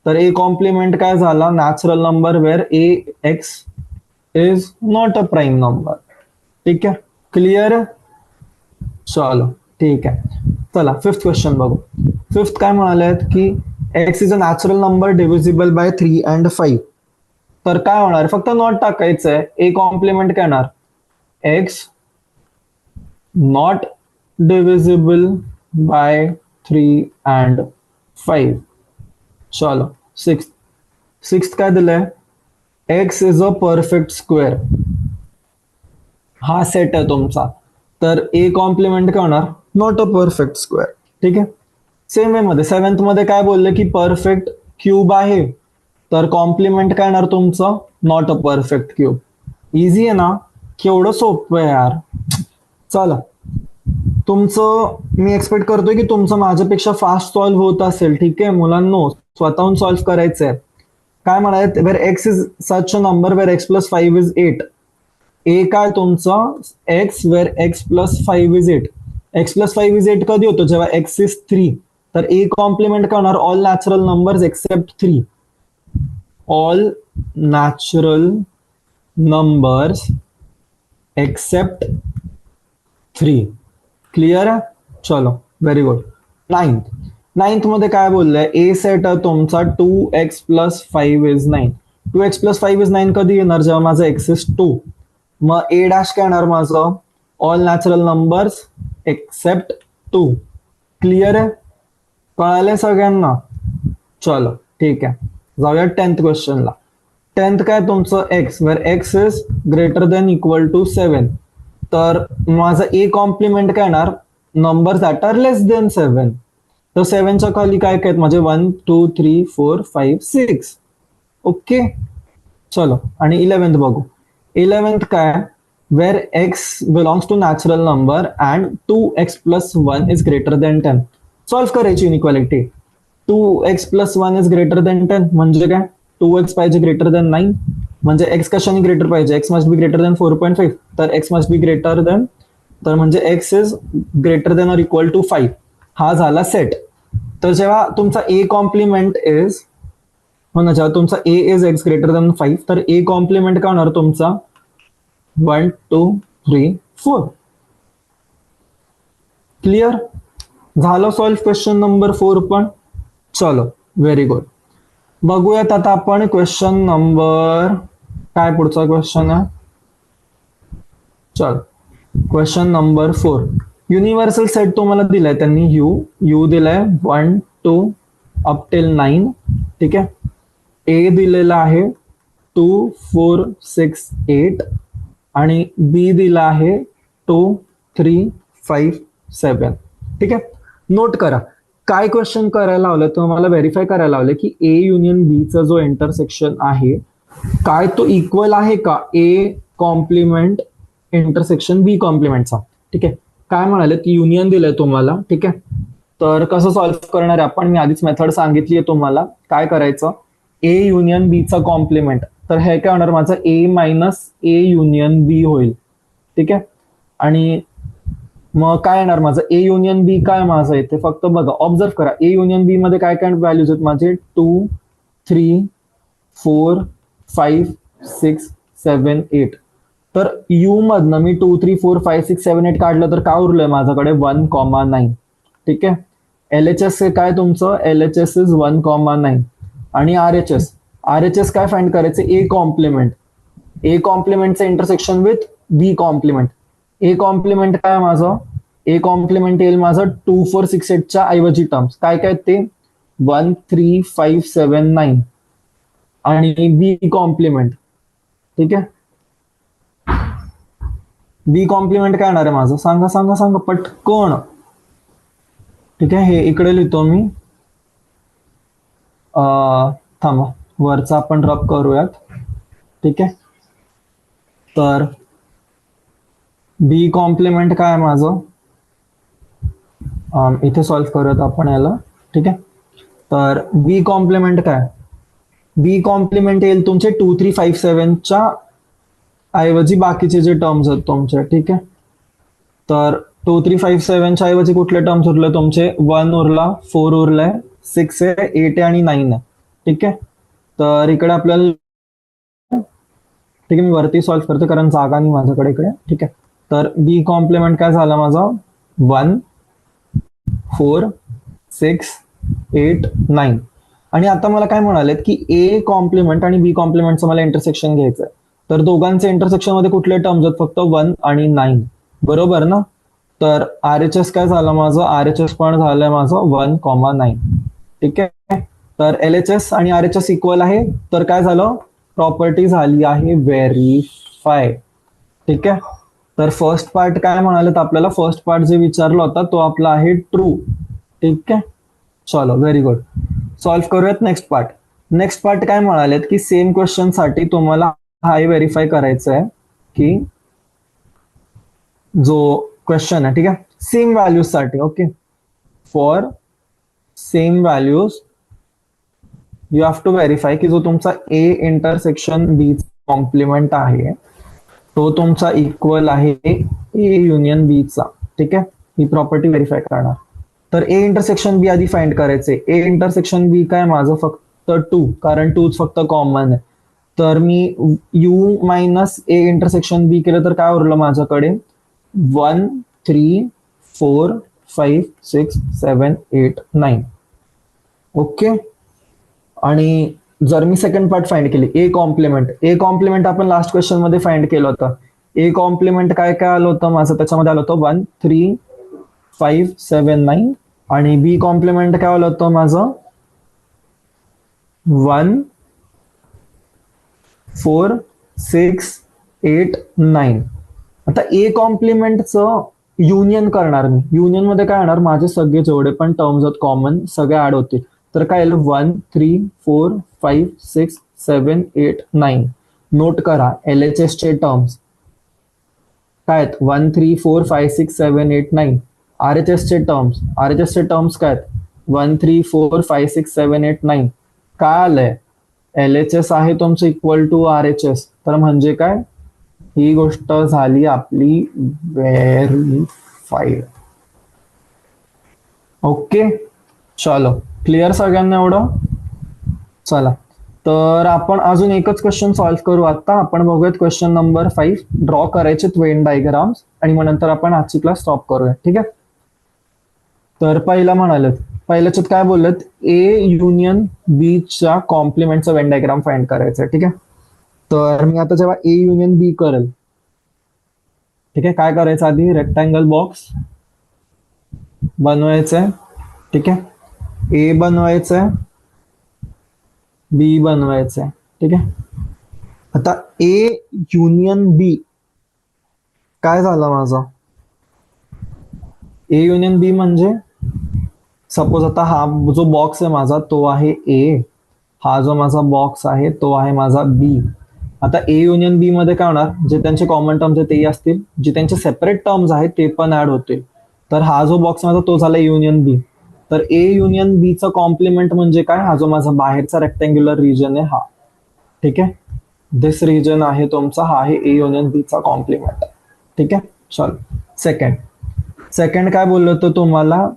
तर ए कॉम्प्लिमेंट काय झाला, natural number where A X is not a prime number. ठीक आहे, क्लिअर आहे. चलो ठीक आहे, चला फिफ्थ क्वेश्चन बघू. फिफ्थ काय म्हणाले की x is a natural number divisible by 3 and 5. तर काय होणार, फक्त नॉट टाकायचंय, ए कॉम्प्लिमेंट काय येणार, x not divisible by 3 and 5. चलो, सिक्स्थ काय दिलंय, x is a perfect square. हा सेट आहे तुमचा, तर ए कॉम्प्लिमेंट काय होणार, नॉट अ परफेक्ट स्क्वेअर. ठीक आहे, सेम वे मध्ये सेव्हन्थ मध्ये काय बोलले की परफेक्ट क्यूब आहे, तर कॉम्प्लिमेंट काय येणार तुमचं, not a perfect cube. Easy आहे ना, केवढं सोपं आहे यार. चला, तुमचं मी एक्सपेक्ट करतोय की तुमचं माझ्यापेक्षा फास्ट सॉल्व्ह होत असेल. ठीक आहे मुलांनो, स्वतःहून सॉल्व्ह करायचंय. काय म्हणाले, where x is such a number where x plus 5 is 8. A काय तुमचं, x where x plus 5 is 8. X plus 5 is 8 कधी होतो, जेव्हा एक्स इज 3. तर ए कॉम्प्लिमेंट काय होणार, all natural numbers accept 3. All natural numbers accept 3. Clear आहे. चलो, व्हेरी गुड. नाइन्थ मध्ये काय बोललंय, ए सेट तुमचा 2x plus 5 is 9. 2x plus 5 is 9 कधी येणार, जेव्हा माझा एक्स इज 2. मग ए डॅश काय येणार माझं, all natural numbers accept 2. Clear आहे, कळालंय सगळ्यांना. चलो ठीक आहे, जाऊया 10th क्वेश्चनला. 10th काय तुमचं, x where x is greater than equal to 7. तर माझं ए कॉम्प्लिमेंट काय येणार, number that are less than 7. तर 7च्या खाली काय काय म्हणजे 1 2 3 4 5 6. ओके, चलो, आणि 11th बघू. 11th काय, where x belongs to natural number and 2x plus 1 is greater than 10. Solve करायची inequality. 2x plus 1 is greater than 10 म्हणजे काय, 2x पाहिजे ग्रेटर देन 9. म्हणजे एक्स कशाने ग्रेटर पाहिजे, X must be greater than 4.5. तर X must be greater than, तर म्हणजे X is greater than or equal to 5. हा झाला सेट. तर जेव्हा तुमचा ए कॉम्प्लिमेंट इज, हो ना, जेव्हा तुमचा ए इज एक्स ग्रेटर देन 5, तर ए कॉम्प्लिमेंट काय होणार तुमचा 1 2 3 4. क्लिअर झालं, सॉल्व्ह क्वेश्चन नंबर 4 पण. चलो, व्हेरी गुड. बघूयात आता आपण क्वेश्चन नंबर, काय पुढचा क्वेश्चन आहे, चल क्वेश्चन नंबर 4. युनिव्हर्सल सेट तुम्हाला दिलाय त्यांनी, यू दिलाय 1 2 अप टिल 9. ठीक आहे, ए दिलेला आहे 2 4 6 8 आणि बी दिला आहे 2, 3, 5, 7. ठीक आहे, नोट करा. काय क्वेश्चन करायला लावलं, तुम्हाला व्हेरीफाय करायला लावलं की ए युनियन बी चा जो इंटरसेक्शन आहे काय तो इक्वल आहे का ए कॉम्प्लिमेंट इंटरसेक्शन बी कॉम्प्लिमेंटचा. ठीक आहे, काय म्हणाले की युनियन दिलंय तुम्हाला. ठीक आहे, तर कसं सॉल्व्ह करणार आहे आपण, मी आधीच मेथड सांगितली आहे तुम्हाला. काय करायचं, ए युनियन बी चा कॉम्प्लिमेंट, तर हे काय होणार माझं ए मायनस ए युनियन बी होईल. ठीक आहे, आणि मग काय येणार माझं ए युनियन बी, काय माझं इथे फक्त बघा ऑब्झर्व करा ए युनियन बी मध्ये काय काय व्हॅल्यूज आहेत माझे 2, 3, 4, 5, 6, 7, 8. तर यू मधनं मी 2, 3, 4, 5, 6, 7, 8 काढलं तर काय उरलंय माझ्याकडे 1,9. ठीक आहे, एल एच एस काय तुमचं, एल एच एस इज 1,9. आणि R H S, R H S काय फाइंड करायचं, ए कॉम्प्लिमेंट, ए कॉम्प्लिमेंटचं intersection with B complement. A complement काय माझं, ए कॉम्प्लिमेंट येईल माझं 2, 4, 6, 8 च्या ऐवजी टर्म्स काय काय ते 1, 3, 5, 7, 9. आणि बी कॉम्प्लिमेंट. ठीक आहे, बी कॉम्प्लिमेंट काय येणार आहे माझं, सांगा सांगा सांगा पटकन. ठीक आहे, हे इकडे लिहितो मी. थांबा, वरचा आपण रब करूयात. ठीक आहे, तर बी कॉम्प्लिमेंट काय आहे माझं, इथे सॉल्व्ह करूयात आपण याला. ठीक आहे, तर बी कॉम्प्लिमेंट काय, बी कॉम्प्लिमेंट येईल तुमचे 2, 3, 5, 7च्या ऐवजी बाकीचे जे टर्म्स आहेत तुमचे. ठीक आहे, तर 2, 3, 5, 7च्या ऐवजी कुठले टर्म्स उरले तुमचे, 1 उरला, 4 उरलाय, 6 आहे, 8 आहे आणि 9 आहे. ठीक आहे, तर इकडे आपल्याला, ठीक आहे मी वरती सॉल्व्ह करतो कारण जागा नाही माझ्याकडे इकडे. ठीक आहे, तर बी कॉम्प्लिमेंट काय झाला माझा 1, 4, 6, 8, 9. आणि आता मला काय म्हणालेत की ए कॉम्प्लिमेंट आणि बी कॉम्प्लिमेंटचं मला इंटरसेक्शन घ्यायचंय. तर दोघांचे इंटरसेक्शन मध्ये कुठले टर्म्स आहेत, फक्त 1 आणि 9, बरोबर ना. तर आर एच एस काय झालं माझं, आर एच एस पण झालंय माझं 1,9. ठीक आहे, तर एल एच एस आणि आर एच एस इक्वल आहे, तर काय झालं, प्रॉपर्टी झाली आहे व्हेरीफाय. ठीक आहे, तर फर्स्ट पार्ट काय म्हणाले आपल्याला, फर्स्ट पार्ट जे विचारला होता तो आपला आहे ट्रू. ठीक आहे, चलो व्हेरी गुड. सॉल्व्ह करूयात नेक्स्ट पार्ट. नेक्स्ट पार्ट काय म्हणालेत की सेम क्वेश्चन साठी तुम्हाला हाय व्हेरीफाय करायचं आहे की जो क्वेश्चन आहे, ठीक आहे, सेम व्हॅल्यूज साठी. Okay, for same values you have to verify की जो तुमचा ए इंटरसेक्शन बी कॉम्प्लिमेंट आहे तो तुमचा इक्वल आहे ए युनियन बी चा. ठीक आहे, ही प्रॉपर्टी व्हेरीफाय करणार. तर ए इंटरसेक्शन बी आधी फाइंड करायचे. ए इंटरसेक्शन बी काय माझं फक्त 2, कारण 2 फक्त कॉमन आहे. तर मी U minus A intersection B केलं तर काय उरलं माझ्याकडे 1, 3, 4, 5, 6, 7, 8, 9. ओके, आणि जर मी सेकंड पार्ट फाइंड केली ए कॉम्प्लिमेंट, ए कॉम्प्लिमेंट आपण लास्ट क्वेश्चन मध्ये फाइंड केलं होतं. ए कॉम्प्लिमेंट काय काय आलं होतं माझं, त्याच्यामध्ये आलं होतं 1, 3, 5, 7, 9. आणि बी कॉम्प्लिमेंट काय आलं होतं माझं 1, 4, 6, 8, 9. आता ए कॉम्प्लिमेंटचं युनियन करणार मी. युनियन मध्ये काय होणार, माझे सगळे जेवढे पण टर्म्स आहेत कॉमन सगळे ऍड होतील. तर काय येईल 1, 3, 4, 5, 6, 7, 8, 9. नोट करा एल एच एस चे टर्म्स काय आहेत 1, 3, 4, 5, 6, 7, 8, 9. आर एच एस चे टर्म्स, आर एच एस चे टर्म्स काय आहेत 1, 3, 4, 5, 6, 7, 8, 9. काय आलंय, एल एच एस आहे तुमचं equal to R H S. तर म्हणजे काय, ही गोष्ट झाली आपली व्हेरीफाईड. ओके, चलो क्लिअर सगळ्यांना एवढं. चला, तर आपण अजून एकच क्वेश्चन सॉल्व्ह करू. आता आपण बघूयात क्वेश्चन नंबर 5. ड्रॉ करायचे वेन डायग्राम्स आणि मग नंतर आपण आजची क्लास स्टॉप करूया. ठीक आहे, तर पहिला म्हणालेत, पहिल्याच्यात काय बोललेत, ए युनियन बी च्या कॉम्प्लिमेंटचा वेन डायग्राम फाइंड करायचं. ठीक आहे, तर मी आता जेव्हा ए युनियन बी करेल, ठीक आहे, काय करायचं आधी रेक्टँगल बॉक्स बनवायचंय. ठीक आहे, ए बनवायचंय, बी बनवायचंय. ठीक आहे, आता ए युनियन बी काय झालं माझं, ए युनियन बी म्हणजे सपोज आता हा जो बॉक्स आहे माझा तो आहे ए, हा जो माझा बॉक्स आहे तो आहे माझा बी. आता ए युनियन बी मध्ये काय होणार, जे त्यांचे कॉमन टर्म्स आहेत तेही असतील, जे त्यांचे सेपरेट टर्म्स आहेत ते पण ऍड होतील. तर हा जो बॉक्स माझा तो झाला युनियन बी. तर ए युनियन बी चा कॉम्प्लिमेंट म्हणजे काय, हा जो माझा बाहेरचा रेक्टँग्युलर रिजन आहे हा. ठीक आहे, दिस रिजन आहे तुमचा, हा आहे ए युनियन बी चा कॉम्प्लिमेंट. ठीक आहे, चल सेकंड काय बोललो होतो तुम्हाला,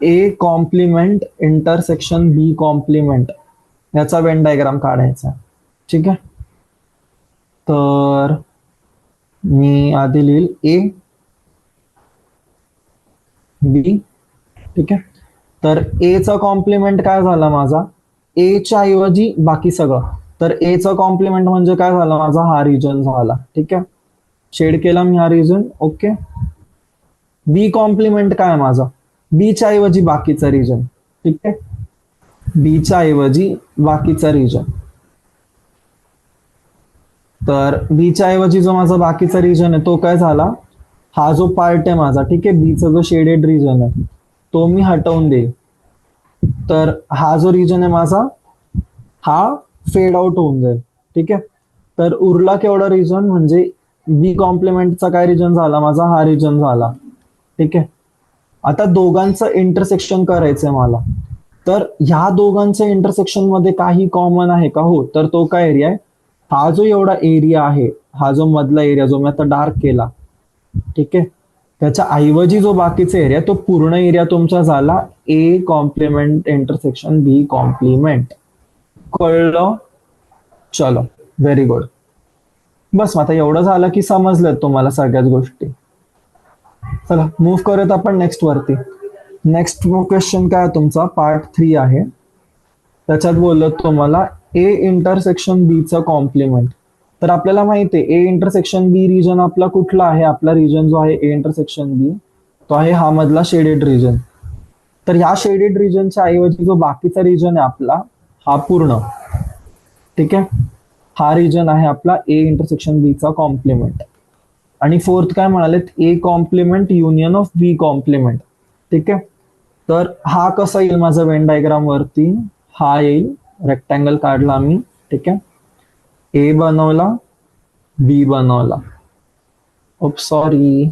A complement intersection B complement, याचा वेन डायग्राम काढायचा. ठीक आहे, तर मी आधी लिहिल ए बी. ठीक आहे, तर ए चा कॉम्प्लिमेंट काय झाला माझा, ए च्या ऐवजी बाकी सगळं. तर ए चा कॉम्प्लिमेंट म्हणजे काय झाला माझा, हा रिजन झाला. ठीक आहे, शेड केला मी हा रिजन. ओके, बी कॉम्प्लिमेंट काय माझा, बी च्या ऐवजी बाकीचा रिजन. ठीक आहे, बी च्या ऐवजी बाकीचा रिजन. तर बी च्या ऐवजी जो माझा बाकीचा रिजन आहे तो काय झाला, हा जो पार्ट आहे माझा, ठीक आहे, बीचा जो शेडेड रिजन आहे तो मी हटवून देईल. तर हा जो रिजन आहे माझा हा फेड आउट होऊन जाईल. ठीक आहे, तर उरला केवढा रिजन, म्हणजे बी कॉम्प्लिमेंटचा काय रिजन झाला माझा, हा रिजन झाला. ठीक आहे, आता दोघांचं इंटरसेक्शन करायचंय मला. तर ह्या दोघांच्या इंटरसेक्शन मध्ये काही कॉमन आहे का, हो, तर तो काय एरिया आहे, हा जो एवढा एरिया आहे, हा जो मधला एरिया जो मी आता डार्क केला, ठीक आहे, त्याच्या ऐवजी जो बाकीचा एरिया तो पूर्ण एरिया तुमचा झाला A complement intersection B complement. कळलं? चलो, व्हेरी गुड. बस आता एवढं झालं की समजलं तुम्हाला सगळ्याच गोष्टी. चला मूव्ह करूयात आपण नेक्स्ट वरती. नेक्स्ट क्वेश्चन काय तुमचा पार्ट 3 आहे. त्याच्यात बोललो तुम्हाला ए इंटरसेक्शन बी चा कॉम्प्लिमेंट. तर आपल्याला माहिती आहे ए इंटरसेक्शन बी रिजन आपला कुठला आहे, आपला रिजन जो आहे ए इंटरसेक्शन बी तो आहे हा मधला शेडेड रिजन. तर ह्या शेडेड रिजनच्या ऐवजी जो बाकीचा रिजन आहे आपला हा पूर्ण, ठीक आहे, हा रिजन आहे आपला ए इंटरसेक्शन बी चा कॉम्प्लिमेंट. आणि फोर्थ काय म्हणालेत, A complement union of B complement. ठीक आहे, तर हा कसा येईल माझा वेन डायग्राम वरती, हा येईल, रेक्टँगल काढला मी. ठीक आहे, ए बनवला, बी बनवला. Op sorry.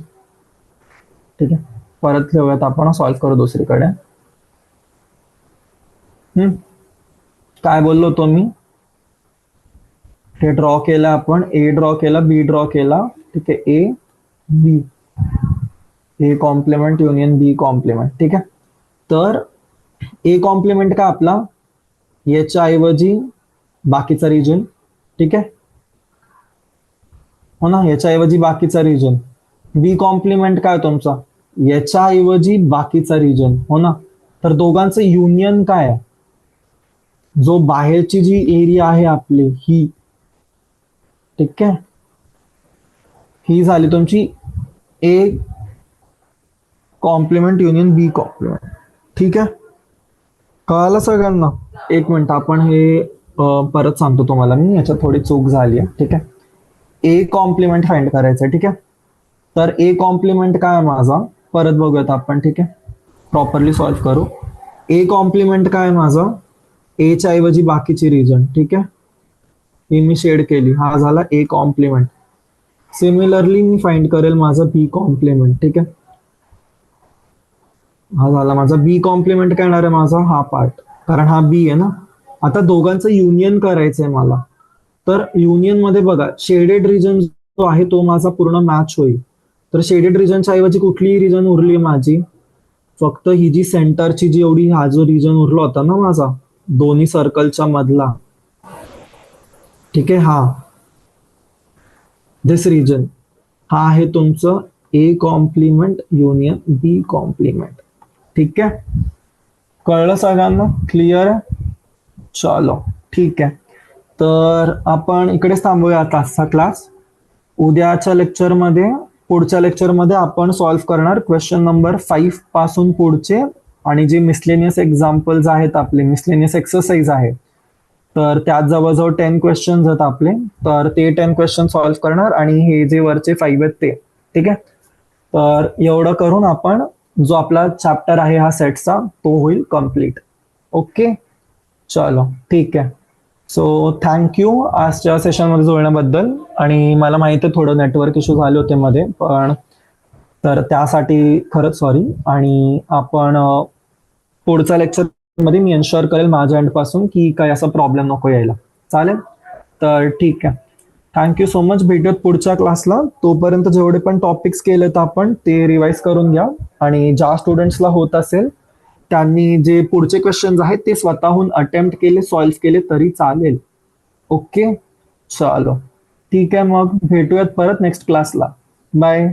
ठीक आहे, परत घेऊयात आपण, सॉल्व्ह करू दुसरीकडे. काय बोललो होतो मी, हे ड्रॉ केलं आपण, ए ड्रॉ केला, बी ड्रॉ केला. ठीक आहे, A B, A complement union B complement. ठीक आहे, तर ए कॉम्प्लिमेंट का आपला, याच्या ऐवजी बाकीचा रिजन. ठीक आहे, हो ना, याच्या ऐवजी बाकीचा रिजन. बी कॉम्प्लिमेंट काय तुमचा, याच्या ऐवजी बाकीचा रिजन, हो ना. तर दोघांचं युनियन काय आहे, जो बाहेरची जी एरिया आहे आपली ही, ठीक आहे, ही झाली तुमची A complement union B complement. ठीक आहे, कळालं सगळ्यांना? एक मिनिट, आपण हे परत सांगतो तुम्हाला मी, याच्यात थोडी चूक झाली आहे. ठीक आहे, ए कॉम्प्लिमेंट फाइंड करायचं. ठीक आहे, तर ए कॉम्प्लिमेंट काय माझा, परत बघूयात आपण. ठीक आहे, प्रॉपरली सॉल्व्ह करू. ए कॉम्प्लिमेंट काय माझा, ए च्या ऐवजी बाकीची रिजन. ठीक आहे, ही मी शेड केली, हा झाला ए कॉम्प्लिमेंट. सिमिलरली मी फाइंड करेल माझा बी कॉम्प्लिमेंट. ठीक आहे, हा झाला माझा बी कॉम्प्लिमेंट. काय येणार आहे माझा, हा पार्ट, कारण हा बी आहे ना. आता दोघांचं युनियन करायचंय मला. तर युनियन मध्ये बघा, शेडेड रिजन जो आहे तो माझा पूर्ण मॅच होईल. तर शेडेड रिजनच्या ऐवजी कुठलीही रिजन उरली माझी, फक्त ही जी सेंटरची जी एवढी, हा जो रिजन उरला होता ना माझा दोन्ही सर्कलच्या मधला, ठीक आहे, हा दिस रिजन, हा आहे तुमचं A complement union B complement. ठीक आहे, कळलं सगळ्यांना? क्लिअर आहे? चलो ठीक आहे, तर आपण इकडेच थांबूया आजचा क्लास. उद्याच्या लेक्चरमध्ये, पुढच्या लेक्चरमध्ये आपण सॉल्व्ह करणार क्वेश्चन नंबर 5 पासून पुढचे, आणि जे मिसलेनियस एक्झाम्पल्स आहेत आपले, मिसलेनियस एक्सरसाइज आहे, तर त्यात जवळजवळ 10 क्वेश्चन्स आहेत आपले. तर ते 10 क्वेश्चन सॉल्व्ह करणार, आणि हे जे वरचे 5 आहेत ते. ठीक आहे, तर एवढं करून आपण जो आपला चॅप्टर आहे हा सेटचा तो होईल कम्प्लीट. ओके, चलो ठीक आहे. सो थँक्यू आजच्या सेशनमध्ये जुळण्याबद्दल. आणि मला माहिती आहे थोडं नेटवर्क इश्यू झाले होते मध्ये, पण तर त्यासाठी खरंच सॉरी. आणि आपण पुढच्या लेक्चर मध्ये मी एन्शुअर करेल माझ्या एंड पासून की काही असा प्रॉब्लेम नको यायला. चालेल, तर ठीक आहे. Thank you so much. भेटूयात पुढच्या क्लासला. तोपर्यंत जेवढे पण टॉपिक्स केलेत आपण ते रिवाइज करून घ्या. आणि ज्या स्टुडंट्सला होत असेल त्यांनी जे पुढचे क्वेश्चन्स आहेत ते स्वतःहून अटेम्प्ट केले, सॉल्व्ह केले तरी चालेल. ओके, चलो ठीक आहे. मग भेटूयात परत नेक्स्ट क्लासला. बाय.